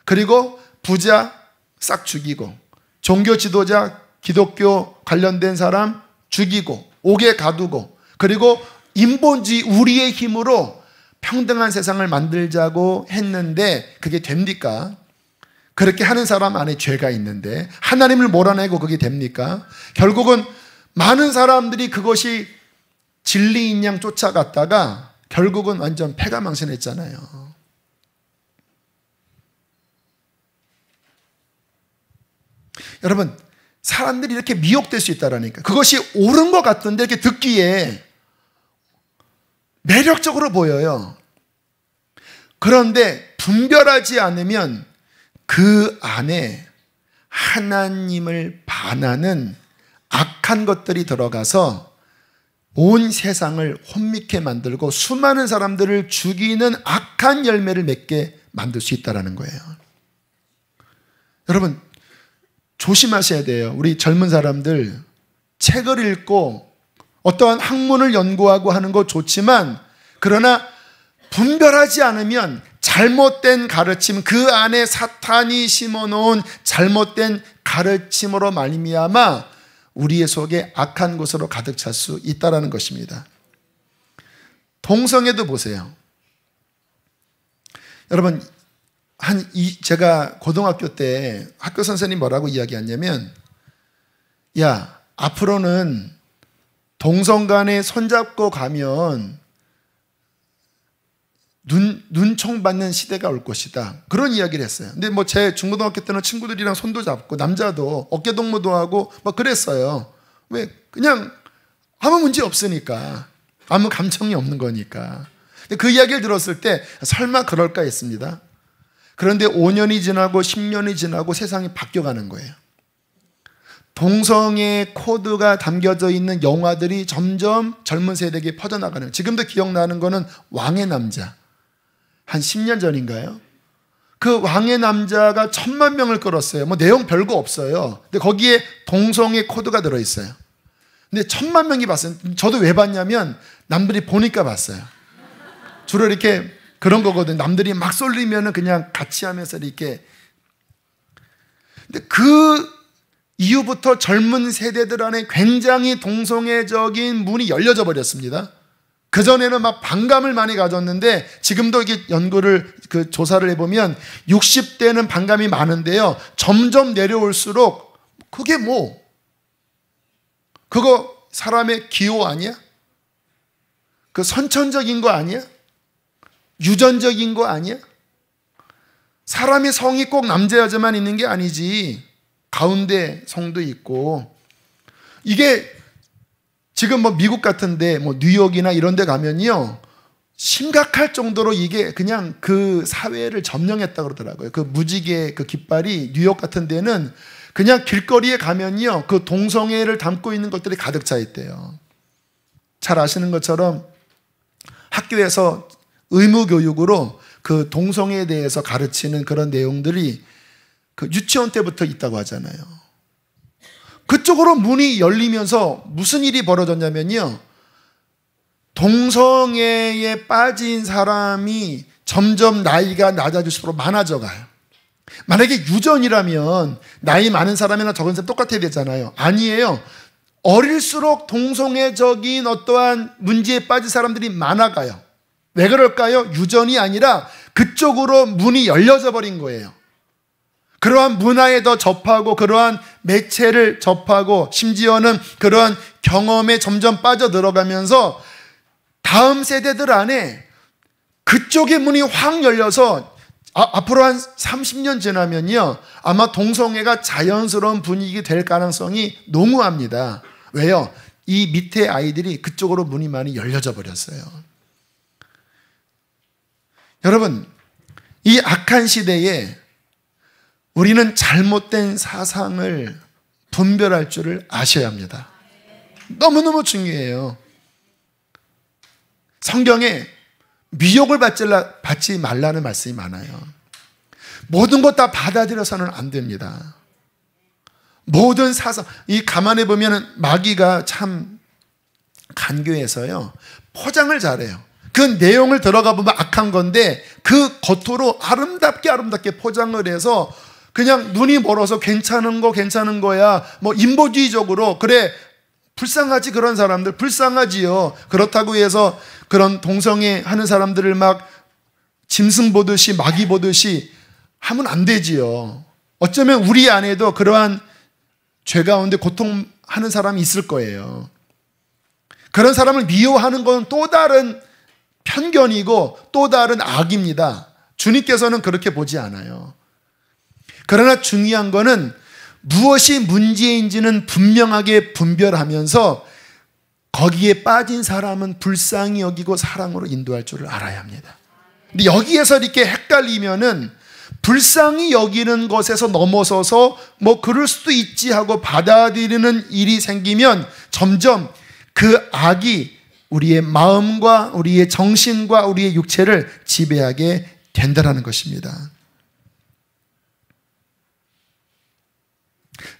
그리고 부자 싹 죽이고, 종교 지도자, 기독교 관련된 사람 죽이고, 옥에 가두고, 그리고 인본주의 우리의 힘으로 평등한 세상을 만들자고 했는데 그게 됩니까? 그렇게 하는 사람 안에 죄가 있는데 하나님을 몰아내고 그게 됩니까? 결국은 많은 사람들이 그것이 진리인 양 쫓아갔다가 결국은 완전 패가망신했잖아요. 여러분, 사람들이 이렇게 미혹될 수 있다라니까. 그것이 옳은 것 같은데 이렇게 듣기에 매력적으로 보여요. 그런데 분별하지 않으면 그 안에 하나님을 반하는 악한 것들이 들어가서 온 세상을 혼미케 만들고 수많은 사람들을 죽이는 악한 열매를 맺게 만들 수 있다는 거예요. 여러분, 조심하셔야 돼요. 우리 젊은 사람들 책을 읽고 어떠한 학문을 연구하고 하는 거 좋지만, 그러나 분별하지 않으면 잘못된 가르침, 그 안에 사탄이 심어놓은 잘못된 가르침으로 말미암아 우리의 속에 악한 것으로 가득 찰 수 있다는 것입니다. 동성애도 보세요. 여러분, 제가 고등학교 때 학교 선생님이 뭐라고 이야기했냐면, 야, 앞으로는 동성 간에 손잡고 가면 눈총 받는 시대가 올 것이다. 그런 이야기를 했어요. 근데 뭐 제 중고등학교 때는 친구들이랑 손도 잡고 남자도 어깨 동무도 하고 막 그랬어요. 왜? 그냥 아무 문제 없으니까. 아무 감정이 없는 거니까. 근데 그 이야기를 들었을 때 설마 그럴까 했습니다. 그런데 5년이 지나고 10년이 지나고 세상이 바뀌어가는 거예요. 동성애 코드가 담겨져 있는 영화들이 점점 젊은 세대에게 퍼져나가는 거예요. 지금도 기억나는 거는 왕의 남자. 한 10년 전인가요? 그 왕의 남자가 1000만 명을 끌었어요. 뭐 내용 별거 없어요. 근데 거기에 동성애 코드가 들어있어요. 근데 1000만 명이 봤어요. 저도 왜 봤냐면 남들이 보니까 봤어요. 주로 이렇게 그런 거거든요. 남들이 막 쏠리면은 그냥 같이 하면서 이렇게. 근데 그 이후부터 젊은 세대들 안에 굉장히 동성애적인 문이 열려져 버렸습니다. 그전에는 막 반감을 많이 가졌는데 지금도 이게 연구를 조사를 해보면 60대는 반감이 많은데요. 점점 내려올수록 그게 뭐? 그거 사람의 기호 아니야? 그 선천적인 거 아니야? 유전적인 거 아니야? 사람의 성이 꼭 남자 여자만 있는 게 아니지. 가운데 성도 있고. 이게 지금 뭐 미국 같은데 뭐 뉴욕이나 이런 데 가면요, 심각할 정도로 이게 그냥 그 사회를 점령했다 그러더라고요. 그 무지개 그 깃발이 뉴욕 같은 데는 그냥 길거리에 가면요, 그 동성애를 담고 있는 것들이 가득 차 있대요. 잘 아시는 것처럼 학교에서 의무 교육으로 그 동성애에 대해서 가르치는 그런 내용들이 그 유치원 때부터 있다고 하잖아요. 그쪽으로 문이 열리면서 무슨 일이 벌어졌냐면요, 동성애에 빠진 사람이 점점 나이가 낮아질수록 많아져 가요. 만약에 유전이라면 나이 많은 사람이나 적은 사람 똑같아야 되잖아요. 아니에요. 어릴수록 동성애적인 어떠한 문제에 빠진 사람들이 많아가요. 왜 그럴까요? 유전이 아니라 그쪽으로 문이 열려져 버린 거예요. 그러한 문화에 더 접하고 그러한 매체를 접하고 심지어는 그러한 경험에 점점 빠져들어가면서 다음 세대들 안에 그쪽의 문이 확 열려서 앞으로 한 30년 지나면요, 아마 동성애가 자연스러운 분위기 될 가능성이 농후합니다. 왜요? 이 밑에 아이들이 그쪽으로 문이 많이 열려져 버렸어요. 여러분, 이 악한 시대에 우리는 잘못된 사상을 분별할 줄을 아셔야 합니다. 너무너무 중요해요. 성경에 미혹을 받지 말라는 말씀이 많아요. 모든 것 다 받아들여서는 안 됩니다. 모든 사상, 이 가만히 보면 마귀가 참 간교해서요, 포장을 잘해요. 그 내용을 들어가 보면 악한 건데 그 겉으로 아름답게 포장을 해서 그냥 눈이 멀어서 괜찮은 거야, 뭐 인보주의적으로, 그래 불쌍하지, 그런 사람들 불쌍하지요. 그렇다고 해서 그런 동성애 하는 사람들을 막 짐승 보듯이 마귀 보듯이 하면 안 되지요. 어쩌면 우리 안에도 그러한 죄 가운데 고통하는 사람이 있을 거예요. 그런 사람을 미워하는 건 또 다른 편견이고 또 다른 악입니다. 주님께서는 그렇게 보지 않아요. 그러나 중요한 거는 무엇이 문제인지는 분명하게 분별하면서 거기에 빠진 사람은 불쌍히 여기고 사랑으로 인도할 줄을 알아야 합니다. 근데 여기에서 이렇게 헷갈리면은 불쌍히 여기는 것에서 넘어서서 뭐 그럴 수도 있지 하고 받아들이는 일이 생기면 점점 그 악이 우리의 마음과 우리의 정신과 우리의 육체를 지배하게 된다는 것입니다.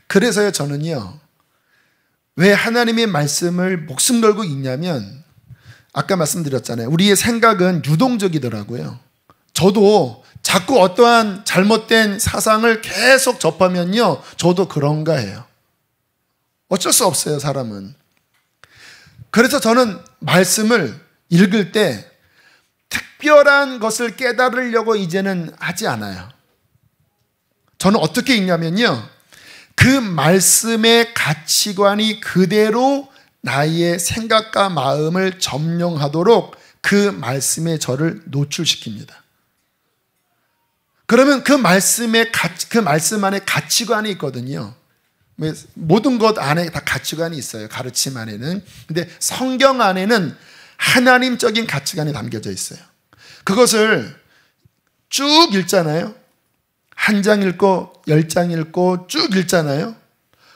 그래서요, 저는요, 왜 하나님의 말씀을 목숨 걸고 읽냐면, 아까 말씀드렸잖아요. 우리의 생각은 유동적이더라고요. 저도 자꾸 어떠한 잘못된 사상을 계속 접하면요, 저도 그런가 해요. 어쩔 수 없어요, 사람은. 그래서 저는 말씀을 읽을 때 특별한 것을 깨달으려고 이제는 하지 않아요. 저는 어떻게 읽냐면요, 그 말씀의 가치관이 그대로 나의 생각과 마음을 점령하도록 그 말씀에 저를 노출시킵니다. 그러면 그 말씀 안에 가치관이 있거든요. 모든 것 안에 다 가치관이 있어요, 가르침 안에는. 근데 성경 안에는 하나님적인 가치관이 담겨져 있어요. 그것을 쭉 읽잖아요. 한 장 읽고 10장 읽고 쭉 읽잖아요.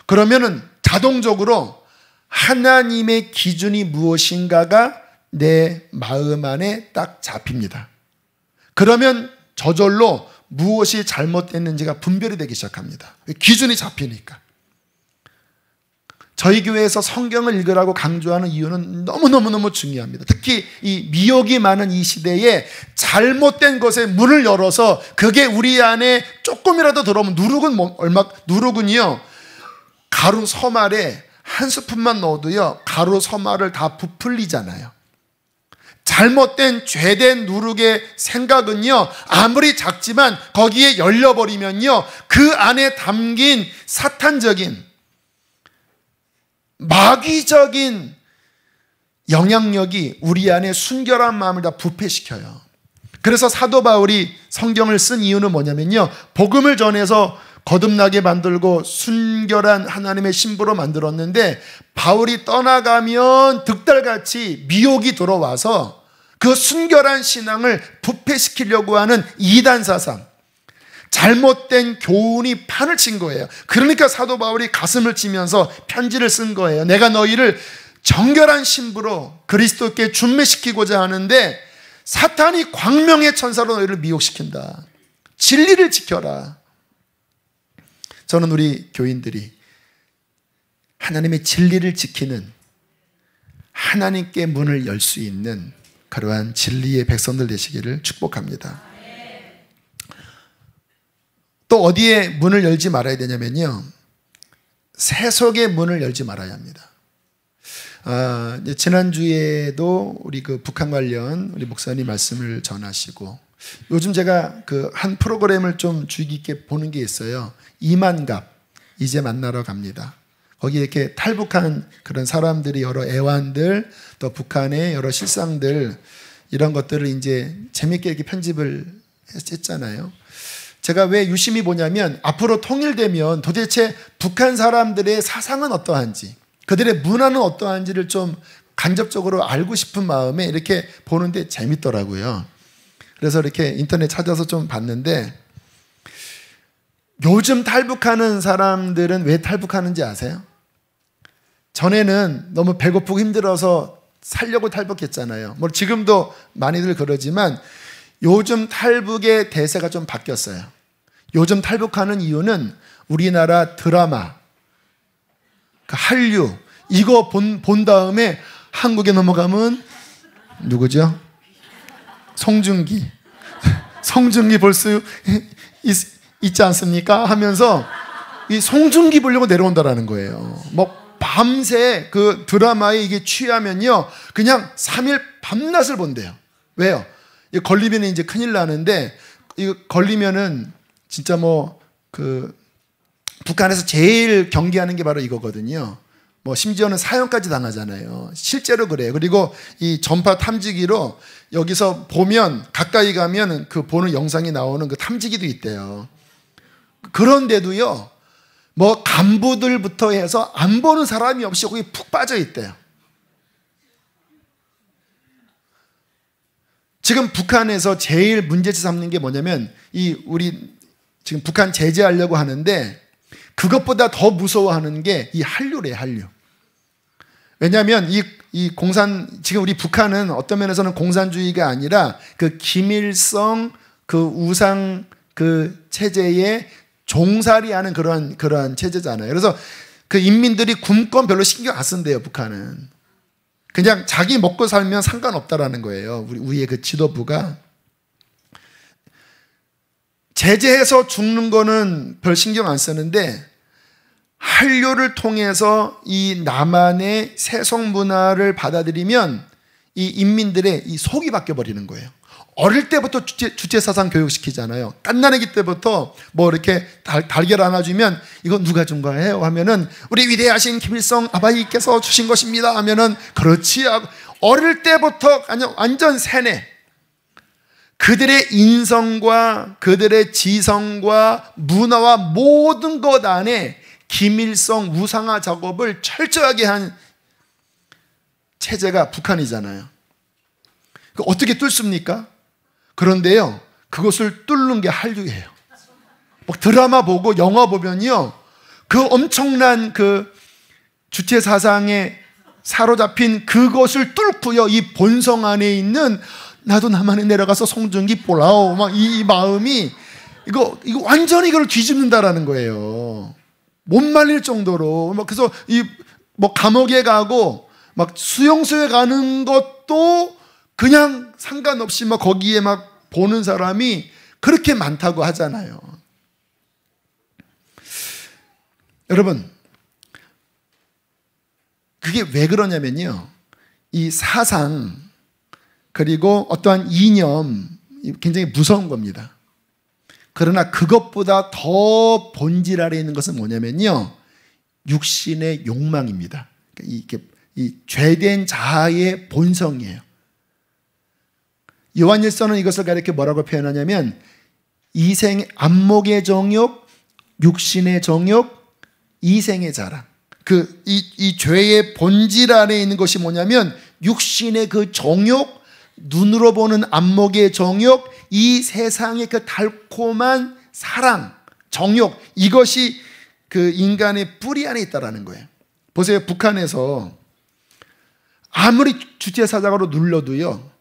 그러면은 자동적으로 하나님의 기준이 무엇인가가 내 마음 안에 딱 잡힙니다. 그러면 저절로 무엇이 잘못됐는지가 분별이 되기 시작합니다. 기준이 잡히니까. 저희 교회에서 성경을 읽으라고 강조하는 이유는 너무너무 중요합니다. 특히 이 미혹이 많은 이 시대에 잘못된 것에 문을 열어서 그게 우리 안에 조금이라도 들어오면 누룩은요, 가루 서말에 한 스푼만 넣어도요, 가루 서말을 다 부풀리잖아요. 잘못된 죄된 누룩의 생각은요, 아무리 작지만 거기에 열려버리면요, 그 안에 담긴 사탄적인 마귀적인 영향력이 우리 안에 순결한 마음을 다 부패시켜요. 그래서 사도 바울이 성경을 쓴 이유는 뭐냐면요, 복음을 전해서 거듭나게 만들고 순결한 하나님의 신부로 만들었는데, 바울이 떠나가면 득달같이 미혹이 들어와서 그 순결한 신앙을 부패시키려고 하는 이단 사상, 잘못된 교훈이 판을 친 거예요. 그러니까 사도 바울이 가슴을 치면서 편지를 쓴 거예요. 내가 너희를 정결한 신부로 그리스도께 준매시키고자 하는데 사탄이 광명의 천사로 너희를 미혹시킨다. 진리를 지켜라. 저는 우리 교인들이 하나님의 진리를 지키는, 하나님께 문을 열 수 있는 그러한 진리의 백성들 되시기를 축복합니다. 또 어디에 문을 열지 말아야 되냐면요, 세속의 문을 열지 말아야 합니다. 지난주에도 우리 그 북한 관련 우리 목사님 말씀을 전하시고, 요즘 제가 그 한 프로그램을 좀 주의 깊게 보는 게 있어요. 이만갑 이제 만나러 갑니다. 거기에 이렇게 탈북한 그런 사람들이 여러 애완들, 또 북한의 여러 실상들, 이런 것들을 이제 재밌게 이렇게 편집을 했잖아요. 제가 왜 유심히 보냐면, 앞으로 통일되면 도대체 북한 사람들의 사상은 어떠한지, 그들의 문화는 어떠한지를 좀 간접적으로 알고 싶은 마음에 이렇게 보는데 재밌더라고요. 그래서 이렇게 인터넷 찾아서 좀 봤는데, 요즘 탈북하는 사람들은 왜 탈북하는지 아세요? 전에는 너무 배고프고 힘들어서 살려고 탈북했잖아요. 뭐 지금도 많이들 그러지만 요즘 탈북의 대세가 좀 바뀌었어요. 요즘 탈북하는 이유는 우리나라 드라마, 한류, 이거 본 다음에 한국에 넘어가면 누구죠? 송중기. 송중기 볼 수 있지 않습니까? 하면서 이 송중기 보려고 내려온다라는 거예요. 뭐 밤새 그 드라마에 이게 취하면요, 그냥 3일 밤낮을 본대요. 왜요? 걸리면 이제 큰일 나는데, 이거 걸리면은 진짜 뭐 그 북한에서 제일 경계하는 게 바로 이거거든요. 뭐 심지어는 사형까지 당하잖아요. 실제로 그래요. 그리고 이 전파 탐지기로 여기서 보면, 가까이 가면 그 보는 영상이 나오는 그 탐지기도 있대요. 그런데도요, 뭐 간부들부터 해서 안 보는 사람이 없이 거기 푹 빠져 있대요. 지금 북한에서 제일 문제지 삼는 게 뭐냐면, 우리 지금 북한 제재하려고 하는데, 그것보다 더 무서워하는 게 이 한류래요, 한류. 왜냐하면 지금 우리 북한은 어떤 면에서는 공산주의가 아니라 그 김일성 그 우상 그 체제에 종살이하는 그러한 체제잖아요. 그래서 그 인민들이 군권 별로 신경 안 쓴대요, 북한은. 그냥 자기 먹고 살면 상관없다라는 거예요, 우리의 그 지도부가. 제재해서 죽는 거는 별 신경 안 쓰는데 한류를 통해서 이 남한의 세속 문화를 받아들이면 이 인민들의 이 속이 바뀌어 버리는 거예요. 어릴 때부터 주체 사상 교육시키잖아요. 갓난아기 때부터 뭐 이렇게 달걀 안아주면 이거 누가 준 거예요? 하면은 우리 위대하신 김일성 아바이께서 주신 것입니다 하면은 그렇지 하고, 어릴 때부터 완전 세뇌. 그들의 인성과 그들의 지성과 문화와 모든 것 안에 김일성 우상화 작업을 철저하게 한 체제가 북한이잖아요. 어떻게 뚫습니까? 그런데요, 그것을 뚫는 게 한류예요. 뭐 드라마 보고 영화 보면요, 그 엄청난 그 주체 사상에 사로잡힌 그것을 뚫고요, 이 본성 안에 있는 나도 남한에 내려가서 송중기 볼라오 막 이 마음이 이거 완전히 이걸 뒤집는다라는 거예요. 못 말릴 정도로. 막 그래서 이 뭐 감옥에 가고 막 수용소에 가는 것도 그냥 상관없이 막 거기에 막 보는 사람이 그렇게 많다고 하잖아요. 여러분, 그게 왜 그러냐면요, 이 사상 그리고 어떠한 이념 굉장히 무서운 겁니다. 그러나 그것보다 더 본질 아래 있는 것은 뭐냐면요, 육신의 욕망입니다. 이 죄된 자아의 본성이에요. 요한일서는 이것을 가리켜 뭐라고 표현하냐면 이생 안목의 정욕, 육신의 정욕, 이생의 자랑. 이 죄의 본질 안에 있는 것이 뭐냐면 육신의 그 정욕, 눈으로 보는 안목의 정욕, 이 세상의 그 달콤한 사랑, 정욕, 이것이 그 인간의 뿌리 안에 있다라는 거예요. 보세요, 북한에서 아무리 주체사상으로 눌러도요,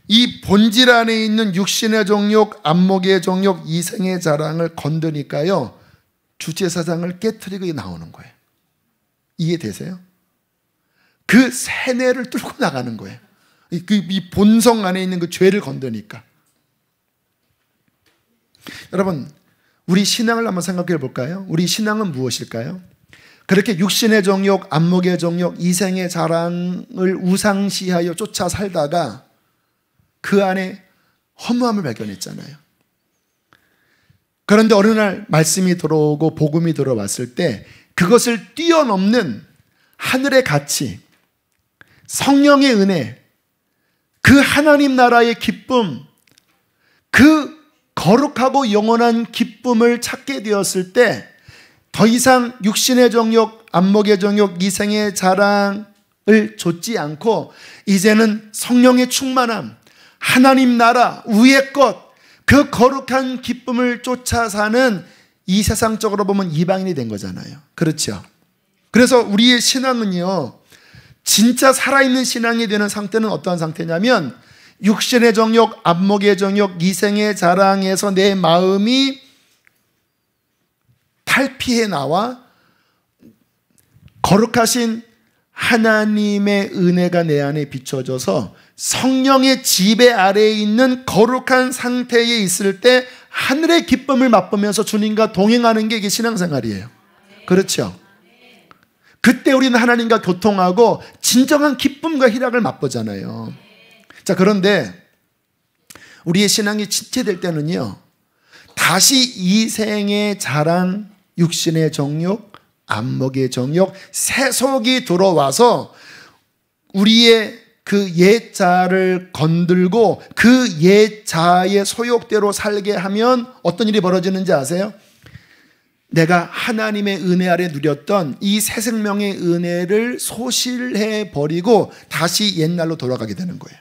이 본질 안에 있는 육신의 정욕, 안목의 정욕, 이생의 자랑을 건드니까요, 주체사상을 깨트리고 나오는 거예요. 이해되세요? 그 세뇌를 뚫고 나가는 거예요. 이 본성 안에 있는 그 죄를 건드니까. 여러분, 우리 신앙을 한번 생각해 볼까요? 우리 신앙은 무엇일까요? 그렇게 육신의 정욕, 안목의 정욕, 이생의 자랑을 우상시하여 쫓아 살다가 그 안에 허무함을 발견했잖아요. 그런데 어느 날 말씀이 들어오고 복음이 들어왔을 때 그것을 뛰어넘는 하늘의 가치, 성령의 은혜, 그 하나님 나라의 기쁨, 그 거룩하고 영원한 기쁨을 찾게 되었을 때 더 이상 육신의 정욕, 안목의 정욕, 이생의 자랑을 좇지 않고 이제는 성령의 충만함, 하나님 나라, 위의 것, 그 거룩한 기쁨을 쫓아 사는, 이 세상적으로 보면 이방인이 된 거잖아요. 그렇죠? 그래서 우리의 신앙은요, 진짜 살아있는 신앙이 되는 상태는 어떠한 상태냐면 육신의 정욕, 안목의 정욕, 이생의 자랑에서 내 마음이 탈피해 나와 거룩하신 하나님의 은혜가 내 안에 비춰져서 성령의 지배 아래에 있는 거룩한 상태에 있을 때 하늘의 기쁨을 맛보면서 주님과 동행하는 게 이게 신앙생활이에요. 그렇죠? 그때 우리는 하나님과 교통하고 진정한 기쁨과 희락을 맛보잖아요. 자, 그런데 우리의 신앙이 지체될 때는요, 다시 이생의 자랑, 육신의 정욕, 안목의 정욕, 세속이 들어와서 우리의 그 옛 자를 건들고 그 옛 자의 소욕대로 살게 하면 어떤 일이 벌어지는지 아세요? 내가 하나님의 은혜 아래 누렸던 이 새 생명의 은혜를 소실해 버리고 다시 옛날로 돌아가게 되는 거예요.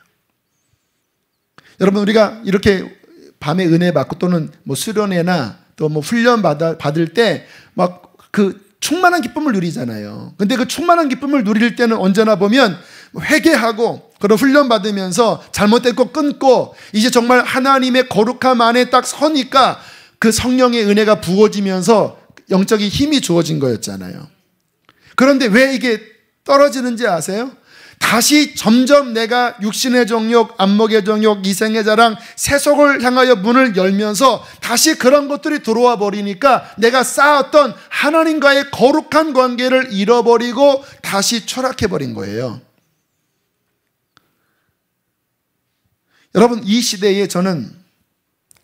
여러분, 우리가 이렇게 밤에 은혜 받고 또는 뭐 수련회나 또 뭐 훈련 받을 때 막 그 충만한 기쁨을 누리잖아요. 근데 그 충만한 기쁨을 누릴 때는 언제나 보면 회개하고 그런 훈련 받으면서 잘못된 거 끊고 이제 정말 하나님의 거룩함 안에 딱 서니까 그 성령의 은혜가 부어지면서 영적인 힘이 주어진 거였잖아요. 그런데 왜 이게 떨어지는지 아세요? 다시 점점 내가 육신의 정욕, 안목의 정욕, 이생의 자랑, 세속을 향하여 문을 열면서 다시 그런 것들이 들어와 버리니까 내가 쌓았던 하나님과의 거룩한 관계를 잃어버리고 다시 추락해 버린 거예요. 여러분, 이 시대에 저는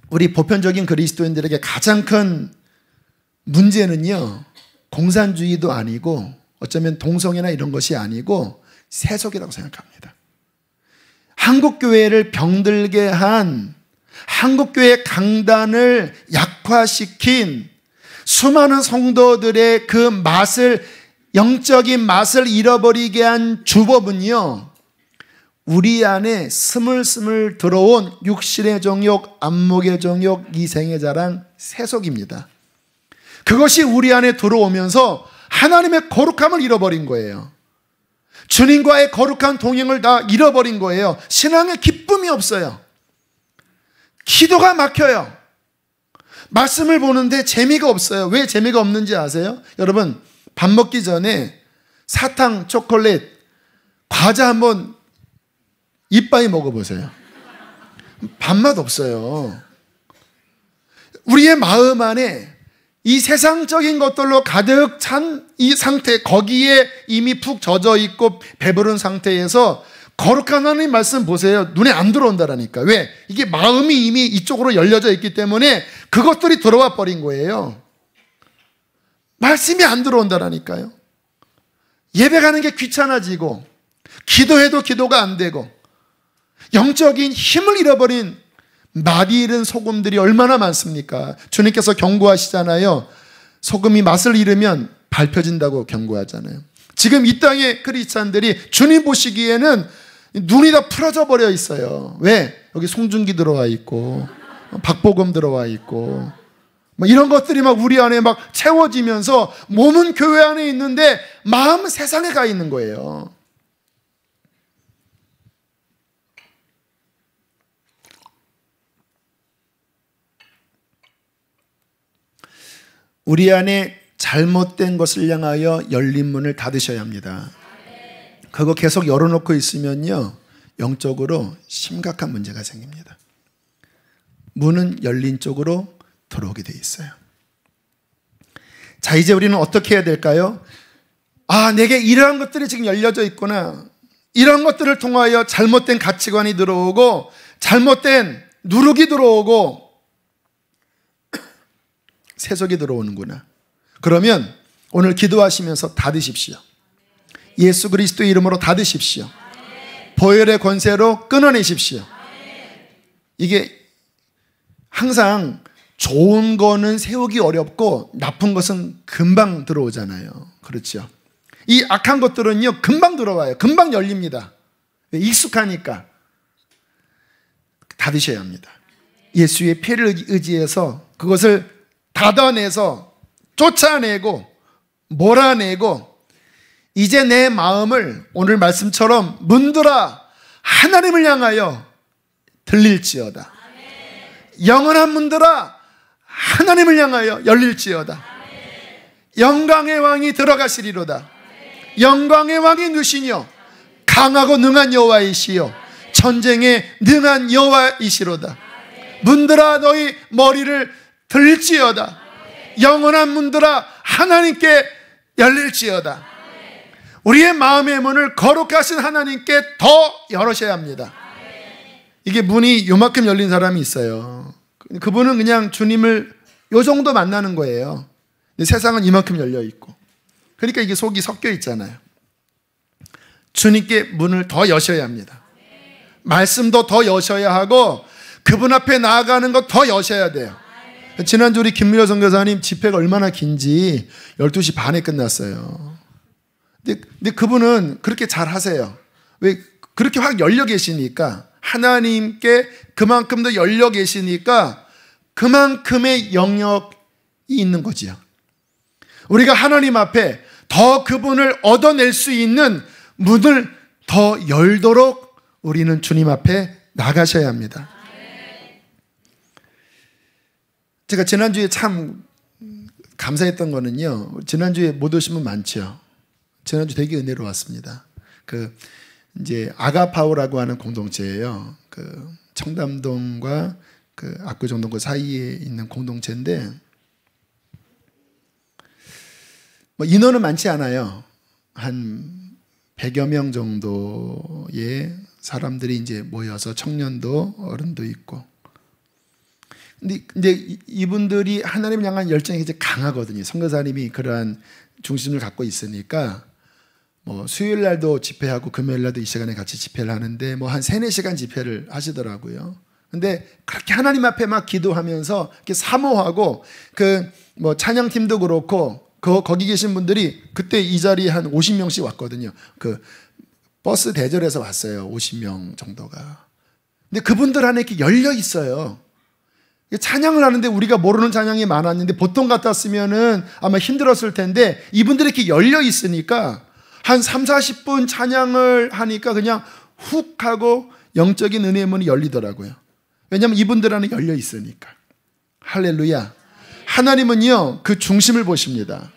우리 보편적인 그리스도인들에게 가장 큰 문제는요, 공산주의도 아니고 어쩌면 동성애나 이런 것이 아니고 세속이라고 생각합니다. 한국교회를 병들게 한, 한국교회 강단을 약화시킨 수많은 성도들의 그 맛을, 영적인 맛을 잃어버리게 한 주법은요, 우리 안에 스물스물 들어온 육신의 정욕, 안목의 정욕, 이생의 자랑, 세속입니다. 그것이 우리 안에 들어오면서 하나님의 거룩함을 잃어버린 거예요. 주님과의 거룩한 동행을 다 잃어버린 거예요. 신앙에 기쁨이 없어요. 기도가 막혀요. 말씀을 보는데 재미가 없어요. 왜 재미가 없는지 아세요? 여러분, 밥 먹기 전에 사탕, 초콜릿, 과자 한번 이빠이 먹어보세요. 밥맛 없어요. 우리의 마음 안에 이 세상적인 것들로 가득 찬 이 상태, 거기에 이미 푹 젖어 있고 배부른 상태에서 거룩한 하나님 말씀 보세요. 눈에 안 들어온다라니까. 왜? 이게 마음이 이미 이쪽으로 열려져 있기 때문에 그것들이 들어와 버린 거예요. 말씀이 안 들어온다라니까요. 예배 가는 게 귀찮아지고, 기도해도 기도가 안 되고, 영적인 힘을 잃어버린 맛이 잃은 소금들이 얼마나 많습니까? 주님께서 경고하시잖아요. 소금이 맛을 잃으면 밟혀진다고 경고하잖아요. 지금 이 땅의 크리스찬들이 주님 보시기에는 눈이 다 풀어져 버려 있어요. 왜? 여기 송중기 들어와 있고 박보검 들어와 있고 이런 것들이 막 우리 안에 막 채워지면서 몸은 교회 안에 있는데 마음은 세상에 가 있는 거예요. 우리 안에 잘못된 것을 향하여 열린 문을 닫으셔야 합니다. 그거 계속 열어놓고 있으면요, 영적으로 심각한 문제가 생깁니다. 문은 열린 쪽으로 들어오게 돼 있어요. 자, 이제 우리는 어떻게 해야 될까요? 아, 내게 이러한 것들이 지금 열려져 있구나. 이런 것들을 통하여 잘못된 가치관이 들어오고 잘못된 누룩이 들어오고 세속이 들어오는구나. 그러면 오늘 기도하시면서 닫으십시오. 예수 그리스도의 이름으로 닫으십시오. 보혈의 권세로 끊어내십시오. 이게 항상 좋은 거는 세우기 어렵고 나쁜 것은 금방 들어오잖아요. 그렇죠? 이 악한 것들은요, 금방 들어와요. 금방 열립니다. 익숙하니까. 닫으셔야 합니다. 예수의 피를 의지해서 그것을 닫아내서 쫓아내고 몰아내고, 이제 내 마음을 오늘 말씀처럼 문들아 하나님을 향하여 들릴지어다. 영원한 문들아 하나님을 향하여 열릴지어다. 영광의 왕이 들어가시리로다. 영광의 왕이 누시뇨 강하고 능한 여호와이시요 전쟁에 능한 여호와이시로다. 문들아 너희 머리를 들지어다. 영원한 문들아 하나님께 열릴지어다. 우리의 마음의 문을 거룩하신 하나님께 더 열으셔야 합니다. 이게 문이 요만큼 열린 사람이 있어요. 그분은 그냥 주님을 요 정도 만나는 거예요. 근데 세상은 이만큼 열려 있고, 그러니까 이게 속이 섞여 있잖아요. 주님께 문을 더 여셔야 합니다. 말씀도 더 여셔야 하고 그분 앞에 나아가는 거 더 여셔야 돼요. 지난주 우리 김미려 선교사님 집회가 얼마나 긴지 12시 반에 끝났어요. 근데 그분은 그렇게 잘 하세요. 왜? 그렇게 확 열려 계시니까, 하나님께 그만큼 더 열려 계시니까 그만큼의 영역이 있는 거지요. 우리가 하나님 앞에 더 그분을 얻어낼 수 있는 문을 더 열도록 우리는 주님 앞에 나가셔야 합니다. 제가 지난주에 참 감사했던 거는요, 지난주에 못 오신 분 많죠. 지난주 되게 은혜로웠습니다. 이제 아가파오라고 하는 공동체예요. 그 청담동과 그 압구정동 그 사이에 있는 공동체인데, 뭐 인원은 많지 않아요. 한 100여 명 정도의 사람들이 이제 모여서 청년도 어른도 있고. 근데 이분들이 하나님을 향한 열정이 이제 강하거든요. 선교사님이 그러한 중심을 갖고 있으니까 뭐 수요일 날도 집회하고 금요일 날도 이 시간에 같이 집회를 하는데 뭐 한 3-4시간 집회를 하시더라고요. 근데 그렇게 하나님 앞에 막 기도하면서 이렇게 사모하고 그 뭐 찬양팀도 그렇고 거기 계신 분들이 그때 이 자리에 한 50명씩 왔거든요. 그 버스 대절해서 왔어요. 50명 정도가. 근데 그분들 안에 이렇게 열려 있어요. 찬양을 하는데 우리가 모르는 찬양이 많았는데 보통 같았으면은 아마 힘들었을 텐데 이분들이 이렇게 열려 있으니까 한 30-40분 찬양을 하니까 그냥 훅 하고 영적인 은혜의 문이 열리더라고요. 왜냐하면 이분들 안에 열려 있으니까. 할렐루야. 하나님은요, 그 중심을 보십니다.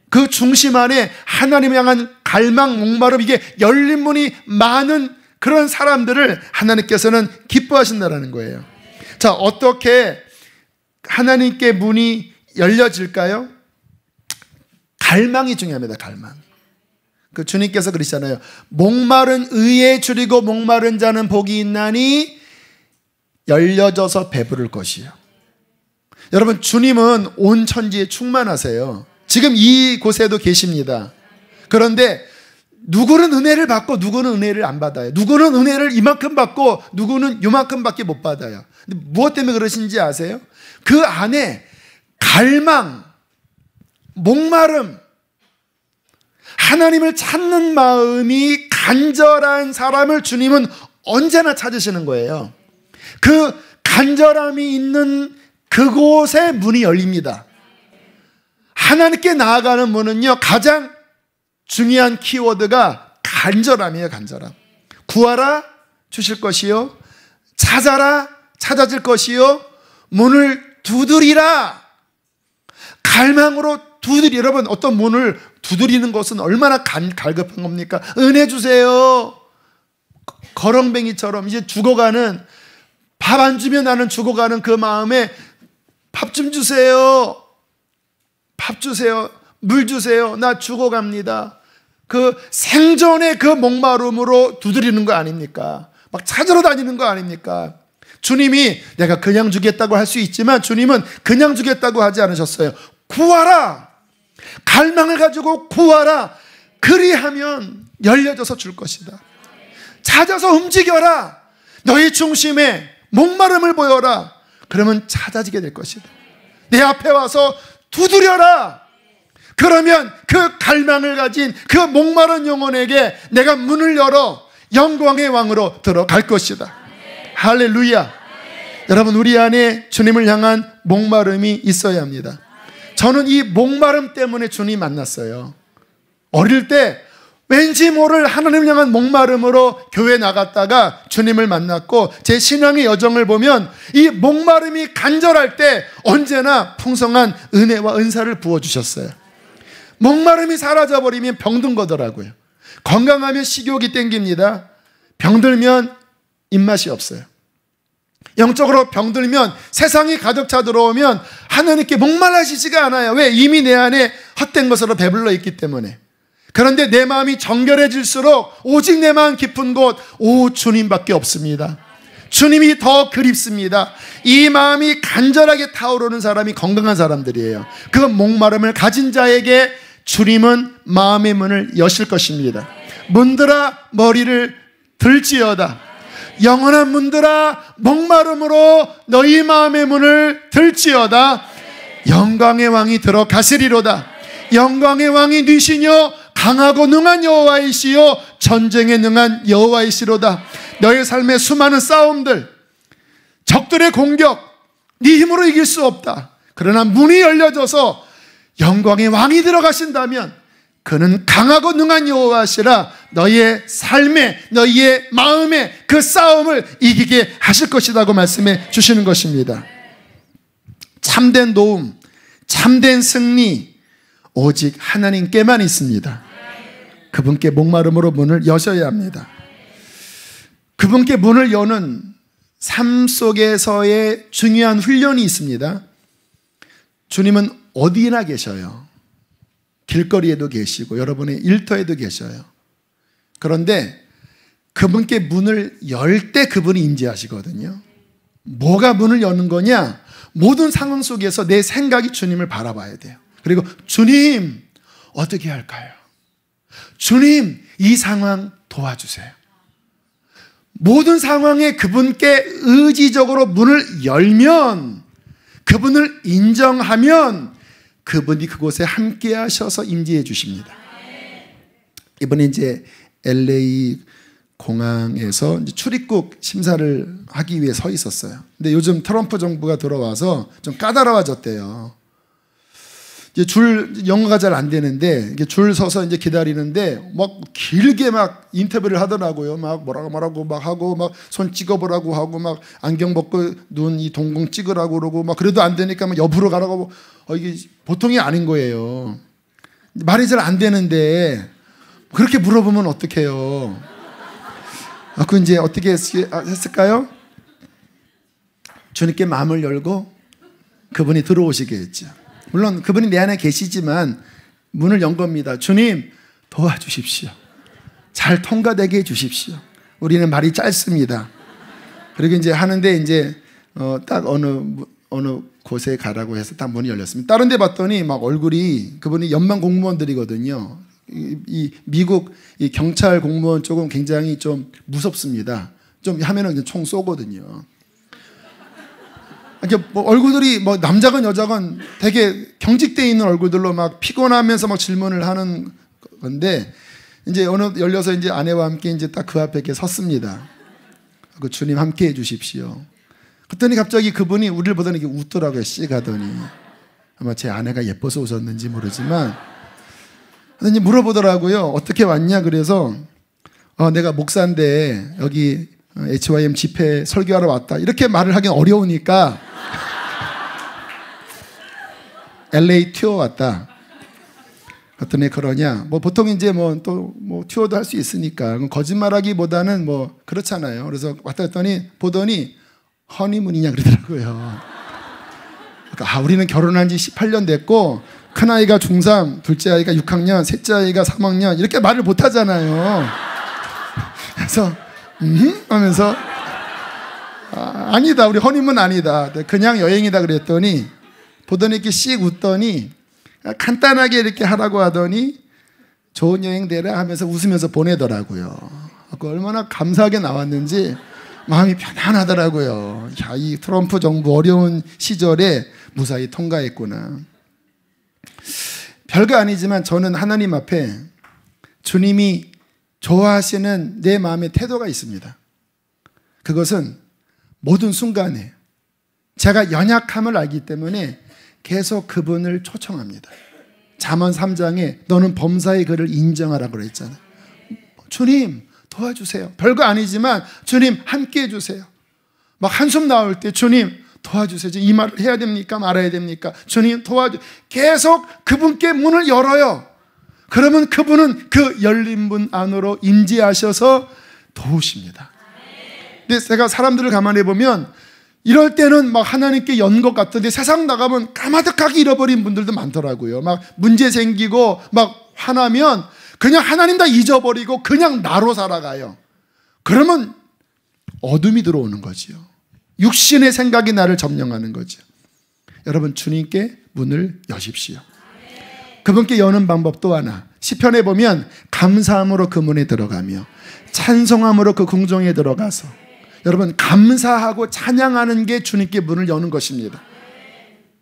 그 중심 안에 하나님을 향한 갈망, 목마름, 이게 열린 문이 많은 그런 사람들을 하나님께서는 기뻐하신다는 거예요. 자, 어떻게 하나님께 문이 열려질까요? 갈망이 중요합니다. 갈망. 그 주님께서 그러시잖아요. 목마른 의에 줄이고 목마른 자는 복이 있나니 열려져서 배부를 것이요. 여러분, 주님은 온 천지에 충만하세요. 지금 이곳에도 계십니다. 그런데 누구는 은혜를 받고 누구는 은혜를 안 받아요. 누구는 은혜를 이만큼 받고 누구는 요만큼밖에 못 받아요. 근데 무엇 때문에 그러신지 아세요? 그 안에 갈망, 목마름, 하나님을 찾는 마음이 간절한 사람을 주님은 언제나 찾으시는 거예요. 그 간절함이 있는 그곳에 문이 열립니다. 하나님께 나아가는 문은요, 가장 중요한 키워드가 간절함이에요. 간절함. 구하라 주실 것이요, 찾아라 찾아질 것이요, 문을 두드리라. 갈망으로 두드리. 여러분, 어떤 문을 두드리는 것은 얼마나 갈급한 겁니까? 은혜 주세요. 거렁뱅이처럼 이제 죽어가는, 밥 안 주면 나는 죽어가는 그 마음에 밥 좀 주세요. 밥 주세요. 물 주세요. 나 죽어갑니다. 그 생존의 그 목마름으로 두드리는 거 아닙니까? 막 찾으러 다니는 거 아닙니까? 주님이 내가 그냥 주겠다고 할 수 있지만 주님은 그냥 주겠다고 하지 않으셨어요. 구하라. 갈망을 가지고 구하라. 그리하면 열려져서 줄 것이다. 찾아서 움직여라. 너희 중심에 목마름을 보여라. 그러면 찾아지게 될 것이다. 내 앞에 와서 두드려라. 그러면 그 갈망을 가진 그 목마른 영혼에게 내가 문을 열어 영광의 왕으로 들어갈 것이다. 할렐루야. 여러분, 우리 안에 주님을 향한 목마름이 있어야 합니다. 저는 이 목마름 때문에 주님 만났어요. 어릴 때 왠지 모를 하나님을 향한 목마름으로 교회 나갔다가 주님을 만났고, 제 신앙의 여정을 보면 이 목마름이 간절할 때 언제나 풍성한 은혜와 은사를 부어주셨어요. 목마름이 사라져버리면 병든 거더라고요. 건강하면 식욕이 땡깁니다. 병들면 입맛이 없어요. 영적으로 병들면, 세상이 가득 차 들어오면 하나님께 목말라지지가 않아요. 왜? 이미 내 안에 헛된 것으로 배불러 있기 때문에. 그런데 내 마음이 정결해질수록 오직 내 마음 깊은 곳, 오, 주님밖에 없습니다. 주님이 더 그립습니다. 이 마음이 간절하게 타오르는 사람이 건강한 사람들이에요. 그 목마름을 가진 자에게 주님은 마음의 문을 여실 것입니다. 문들아 머리를 들지어다. 영원한 문들아 목마름으로 너희 마음의 문을 들지어다. 영광의 왕이 들어가시리로다. 영광의 왕이 니시뇨 강하고 능한 여호와이시요 전쟁에 능한 여호와이시로다. 너의 삶의 수많은 싸움들, 적들의 공격, 네 힘으로 이길 수 없다. 그러나 문이 열려져서 영광의 왕이 들어가신다면 그는 강하고 능한 여호와시라 너희의 삶에, 너희의 마음에 그 싸움을 이기게 하실 것이라고 말씀해 주시는 것입니다. 참된 도움, 참된 승리 오직 하나님께만 있습니다. 그분께 목마름으로 문을 여셔야 합니다. 그분께 문을 여는 삶 속에서의 중요한 훈련이 있습니다. 주님은 어디나 계셔요. 길거리에도 계시고 여러분의 일터에도 계셔요. 그런데 그분께 문을 열 때 그분이 임재하시거든요. 뭐가 문을 여는 거냐? 모든 상황 속에서 내 생각이 주님을 바라봐야 돼요. 그리고 주님 어떻게 할까요? 주님 이 상황 도와주세요. 모든 상황에 그분께 의지적으로 문을 열면, 그분을 인정하면 그분이 그곳에 함께 하셔서 임재해 주십니다. 이번에 이제 LA 공항에서 이제 출입국 심사를 하기 위해 서 있었어요. 근데 요즘 트럼프 정부가 들어와서 좀 까다로워졌대요. 이제 영어가 잘 안 되는데 이게 줄 서서 이제 기다리는데 막 길게 막 인터뷰를 하더라고요. 막 뭐라고 막 하고 막 손 찍어보라고 하고 막 안경 벗고 눈 이 동공 찍으라고 그러고 막 그래도 안 되니까 막 옆으로 가라고 하고 이게 보통이 아닌 거예요. 말이 잘 안 되는데 그렇게 물어보면 어떡해요? 그 이제 어떻게 했을까요? 주님께 마음을 열고 그분이 들어오시게 했죠. 물론 그분이 내 안에 계시지만 문을 연 겁니다. 주님 도와주십시오. 잘 통과되게 해주십시오. 우리는 말이 짧습니다. 그리고 이제 하는데 이제 딱 어느 곳에 가라고 해서 딱 문이 열렸습니다. 다른 데 봤더니 막 얼굴이 그분이 연방 공무원들이거든요. 이 미국 이 경찰 공무원 쪽은 굉장히 좀 무섭습니다. 좀 하면은 그냥 총 쏘거든요. 뭐 얼굴들이 뭐 남자건 여자건 되게 경직되어 있는 얼굴들로 막 피곤하면서 막 질문을 하는 건데 이제 어느 열려서 이제 아내와 함께 이제 딱 그 앞에 이렇게 섰습니다. 그 주님 함께 해주십시오. 그랬더니 갑자기 그분이 우리를 보더니 이렇게 웃더라고요. 씩 하더니 아마 제 아내가 예뻐서 웃었는지 모르지만 이제 물어보더라고요. 어떻게 왔냐? 그래서 내가 목사인데 여기 HYM 집회 설교하러 왔다. 이렇게 말을 하긴 어려우니까 LA 튀어 왔다. 그랬더니 그러냐? 뭐 보통 이제 뭐 또 뭐 튀어도 할 수 있으니까 거짓말하기보다는 뭐 그렇잖아요. 그래서 왔다 했더니 보더니 허니문이냐 그러더라고요. 그러니까 우리는 결혼한 지 18년 됐고 큰아이가 중3, 둘째 아이가 6학년, 셋째 아이가 3학년 이렇게 말을 못 하잖아요. 그래서 하면서 아니다 우리 허니문 아니다 그냥 여행이다 그랬더니 보더니 이렇게 씩 웃더니 간단하게 이렇게 하라고 하더니 좋은 여행 되라 하면서 웃으면서 보내더라고요. 얼마나 감사하게 나왔는지 마음이 편안하더라고요. 야, 이 트럼프 정부 어려운 시절에 무사히 통과했구나. 별거 아니지만 저는 하나님 앞에 주님이 좋아하시는 내 마음의 태도가 있습니다. 그것은 모든 순간에 제가 연약함을 알기 때문에 계속 그분을 초청합니다. 잠언 3장에 너는 범사의 그를 인정하라고 그랬잖아요. 주님 도와주세요. 별거 아니지만 주님 함께 해주세요. 막 한숨 나올 때 주님 도와주세요. 이 말을 해야 됩니까? 말아야 됩니까? 주님 계속 그분께 문을 열어요. 그러면 그분은 그 열린 문 안으로 임재하셔서 도우십니다. 근데 제가 사람들을 가만히 보면 이럴 때는 막 하나님께 연 것 같은데 세상 나가면 까마득하게 잃어버린 분들도 많더라고요. 막 문제 생기고 막 화나면 그냥 하나님 다 잊어버리고 그냥 나로 살아가요. 그러면 어둠이 들어오는 거지요. 육신의 생각이 나를 점령하는 거죠. 여러분 주님께 문을 여십시오. 그분께 여는 방법 또 하나 시편에 보면 감사함으로 그 문에 들어가며 찬송함으로 그 궁정에 들어가서 여러분 감사하고 찬양하는 게 주님께 문을 여는 것입니다.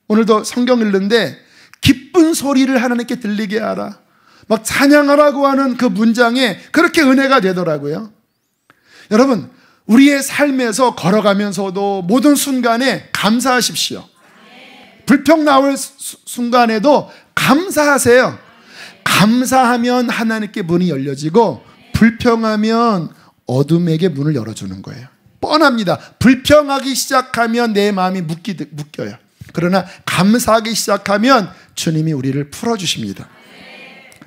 오늘도 성경 읽는데 기쁜 소리를 하나님께 들리게 하라 막 찬양하라고 하는 그 문장에 그렇게 은혜가 되더라고요. 여러분 우리의 삶에서 걸어가면서도 모든 순간에 감사하십시오. 불평 나올 순간에도 감사하세요. 감사하면 하나님께 문이 열려지고 불평하면 어둠에게 문을 열어주는 거예요. 뻔합니다. 불평하기 시작하면 내 마음이 묶여요. 그러나 감사하기 시작하면 주님이 우리를 풀어주십니다.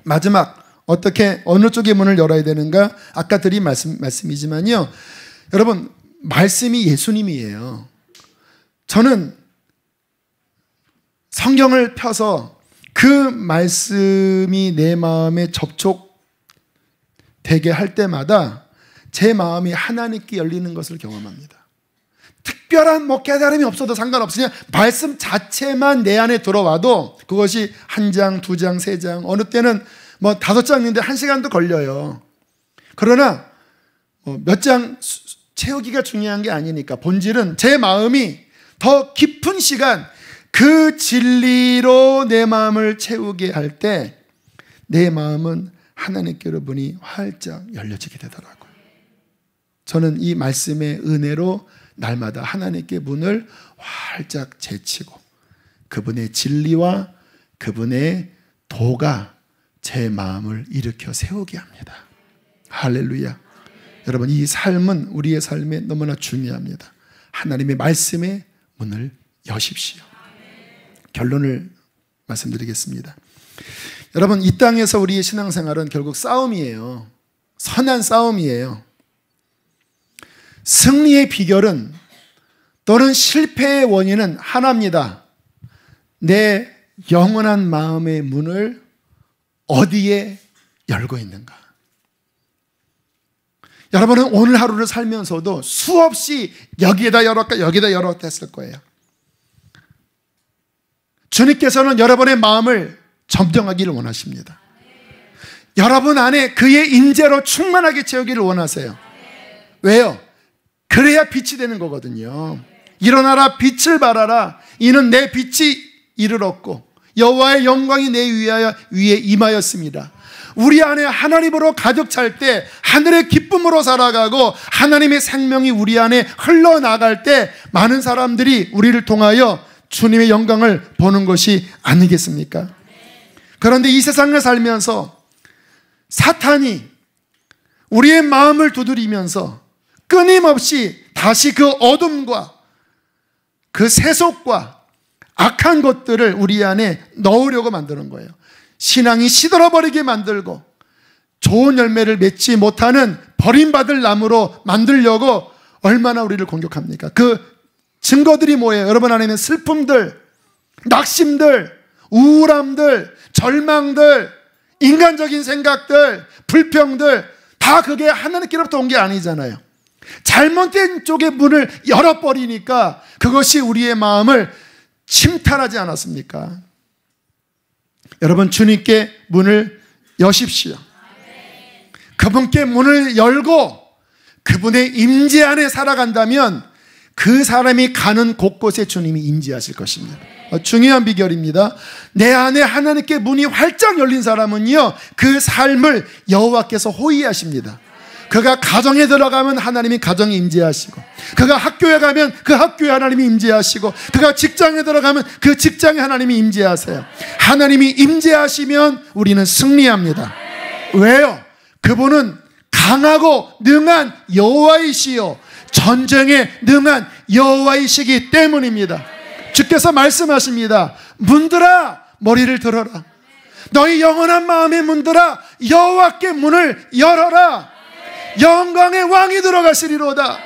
마지막 어떻게 어느 쪽의 문을 열어야 되는가? 아까 드린 말씀이지만요. 여러분, 말씀이 예수님이에요. 저는 성경을 펴서 그 말씀이 내 마음에 접촉되게 할 때마다 제 마음이 하나님께 열리는 것을 경험합니다. 특별한 깨달음이 없어도 상관없으냐, 말씀 자체만 내 안에 들어와도 그것이 1장, 2장, 3장, 어느 때는 5장인데 1시간도 걸려요. 그러나 몇 장 채우기가 중요한 게 아니니까, 본질은 제 마음이 더 깊은 시간 그 진리로 내 마음을 채우게 할 때 내 마음은 하나님께로 문이 활짝 열려지게 되더라고요. 저는 이 말씀의 은혜로 날마다 하나님께 문을 활짝 제치고 그분의 진리와 그분의 도가 제 마음을 일으켜 세우게 합니다. 할렐루야. 여러분, 이 삶은 우리의 삶에 너무나 중요합니다. 하나님의 말씀의 문을 여십시오. 결론을 말씀드리겠습니다. 여러분, 이 땅에서 우리의 신앙생활은 결국 싸움이에요. 선한 싸움이에요. 승리의 비결은, 또는 실패의 원인은 하나입니다. 내 영원한 마음의 문을 어디에 열고 있는가? 여러분은 오늘 하루를 살면서도 수없이 여기에다 열었다 여기에다 열었다 했을 거예요. 주님께서는 여러분의 마음을 점령하기를 원하십니다. 여러분 안에 그의 임재로 충만하게 채우기를 원하세요. 왜요? 그래야 빛이 되는 거거든요. 일어나라, 빛을 발하라. 이는 내 빛이 이르렀고 여호와의 영광이 내 위에 임하였습니다. 우리 안에 하나님으로 가득 찰 때 하늘의 기쁨으로 살아가고 하나님의 생명이 우리 안에 흘러나갈 때 많은 사람들이 우리를 통하여 주님의 영광을 보는 것이 아니겠습니까? 그런데 이 세상을 살면서 사탄이 우리의 마음을 두드리면서 끊임없이 다시 그 어둠과 그 세속과 악한 것들을 우리 안에 넣으려고 만드는 거예요. 신앙이 시들어버리게 만들고 좋은 열매를 맺지 못하는 버림받을 나무로 만들려고 얼마나 우리를 공격합니까? 그 증거들이 뭐예요? 여러분 안에 있는 슬픔들, 낙심들, 우울함들, 절망들, 인간적인 생각들, 불평들, 다 그게 하나님께로부터 온 게 아니잖아요. 잘못된 쪽의 문을 열어버리니까 그것이 우리의 마음을 침탈하지 않았습니까? 여러분, 주님께 문을 여십시오. 그분께 문을 열고 그분의 임재 안에 살아간다면 그 사람이 가는 곳곳에 주님이 임재하실 것입니다. 중요한 비결입니다. 내 안에 하나님께 문이 활짝 열린 사람은요, 그 삶을 여호와께서 호위하십니다. 그가 가정에 들어가면 하나님이 가정에 임재하시고, 그가 학교에 가면 그 학교에 하나님이 임재하시고, 그가 직장에 들어가면 그 직장에 하나님이 임재하세요. 하나님이 임재하시면 우리는 승리합니다. 왜요? 그분은 강하고 능한 여호와이시요 전쟁에 능한 여호와이시기 때문입니다. 주께서 말씀하십니다. 문들아, 머리를 들어라. 너희 영원한 마음의 문들아, 여호와께 문을 열어라. 영광의 왕이 들어가시리로다.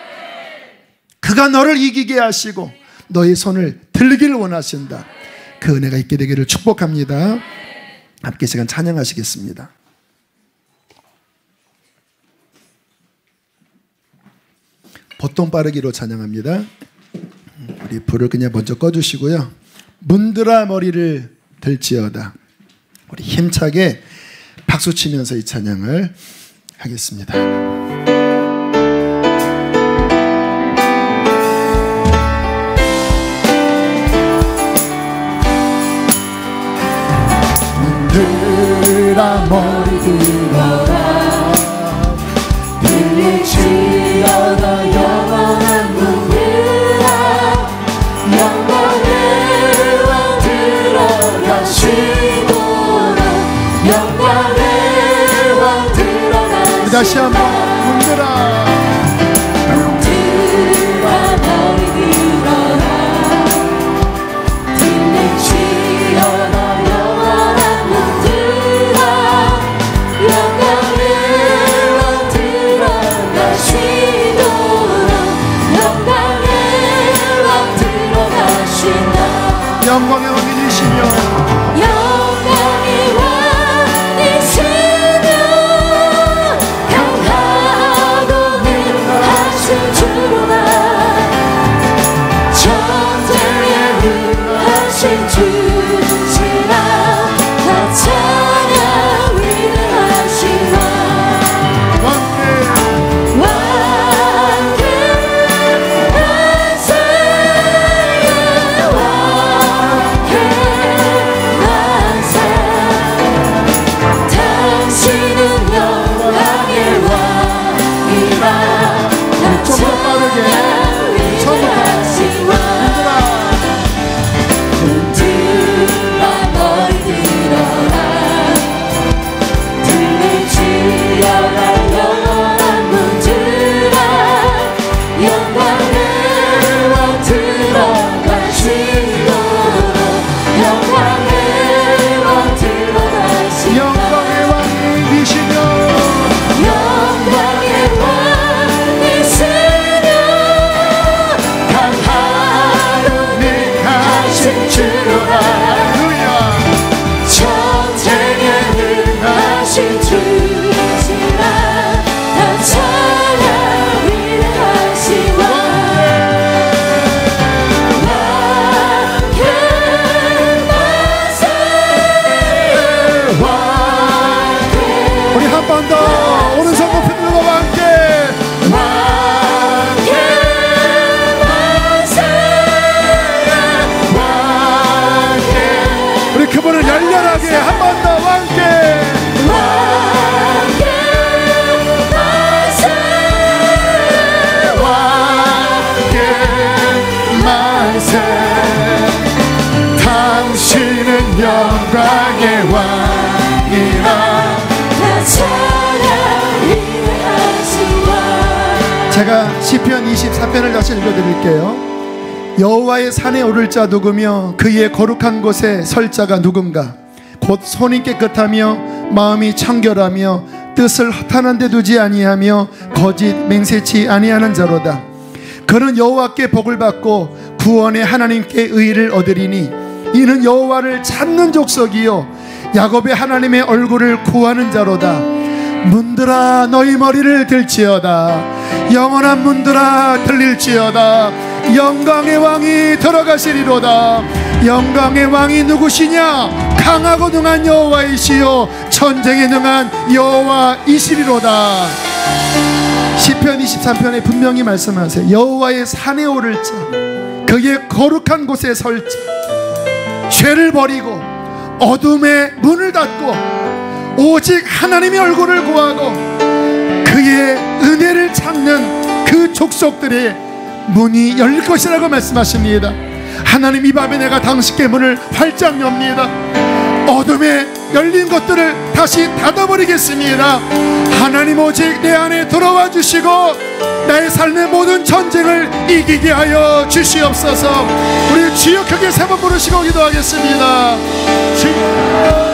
그가 너를 이기게 하시고 너의 손을 들기를 원하신다. 그 은혜가 있게 되기를 축복합니다. 함께 시간 찬양하시겠습니다. 보통 빠르기로 찬양합니다. 우리 불을 그냥 먼저 꺼주시고요. 문들아 머리를 들지어다. 우리 힘차게 박수 치면서 이 찬양을 하겠습니다. 문들아 머리 들어라. 들리지어다 영원한 문들아. 영광의 왕 들어가시도다. 영광의 왕 들어가시도다. 다시 한번 문들아. 문들아 머리 들어라. 들리지어다 영원한 문들아. 영광의 왕 들어가시도다. 영광의 왕이시며 영광의 왕이시며 강하고 능하신 주로다 전쟁에 능하신 주시라 나 찬양 위대하신 왕 왕께 만세 왕께 만세 당신은 영광의 왕이라 나 찬양 위대하신 왕 문들아 너희 들어라 등을 쥐어라 영원한 문들아 영광의 왕 들어가시노 영광의 왕 들어가시노 영광의 왕이시며 영광의 왕이시며 강하고 능하신 주로다 할렐루야 전쟁에 능하신 주시라 나 찬양 위대하신 왕 왕께 만세 왕께 우리 한 번 더 오른손 높이 들고 왕께 왕께 만세 왕께 우리 그분을 열렬하게 한 번 더 왕께 왕께 만세 왕께 만세 당신은 영광의 왕이라 나 찬양 위대하신 왕 제가 시편 24편을 다시 읽어드릴게요. 여호와의 산에 오를 자 누구며 그의 거룩한 곳에 설 자가 누군가 곧 손이 깨끗하며 마음이 청결하며 뜻을 허탄한 데 두지 아니하며 거짓 맹세치 아니하는 자로다. 그는 여호와께 복을 받고 구원의 하나님께 의를 얻으리니 이는 여호와를 찾는 족속이요 야곱의 하나님의 얼굴을 구하는 자로다. 문들아 너희 머리를 들지어다 영원한 문들아 들릴지어다 영광의 왕이 들어가시리로다. 영광의 왕이 누구시냐? 강하고 능한 여호와이시요 전쟁에 능한 여호와이시리로다. 시편 23편에 분명히 말씀하세요. 여호와의 산에 오를 자 그의 거룩한 곳에 설 자 죄를 버리고 어둠의 문을 닫고 오직 하나님의 얼굴을 구하고 그의 은혜를 찾는 그 족속들의 문이 열릴 것이라고 말씀하십니다. 하나님 이 밤에 내가 당신께 문을 활짝 엽니다. 어둠에 열린 것들을 다시 닫아버리겠습니다. 하나님 오직 내 안에 들어와 주시고 나의 삶의 모든 전쟁을 이기게 하여 주시옵소서. 우리 주여 크게 세 번 부르시고 기도하겠습니다. 주여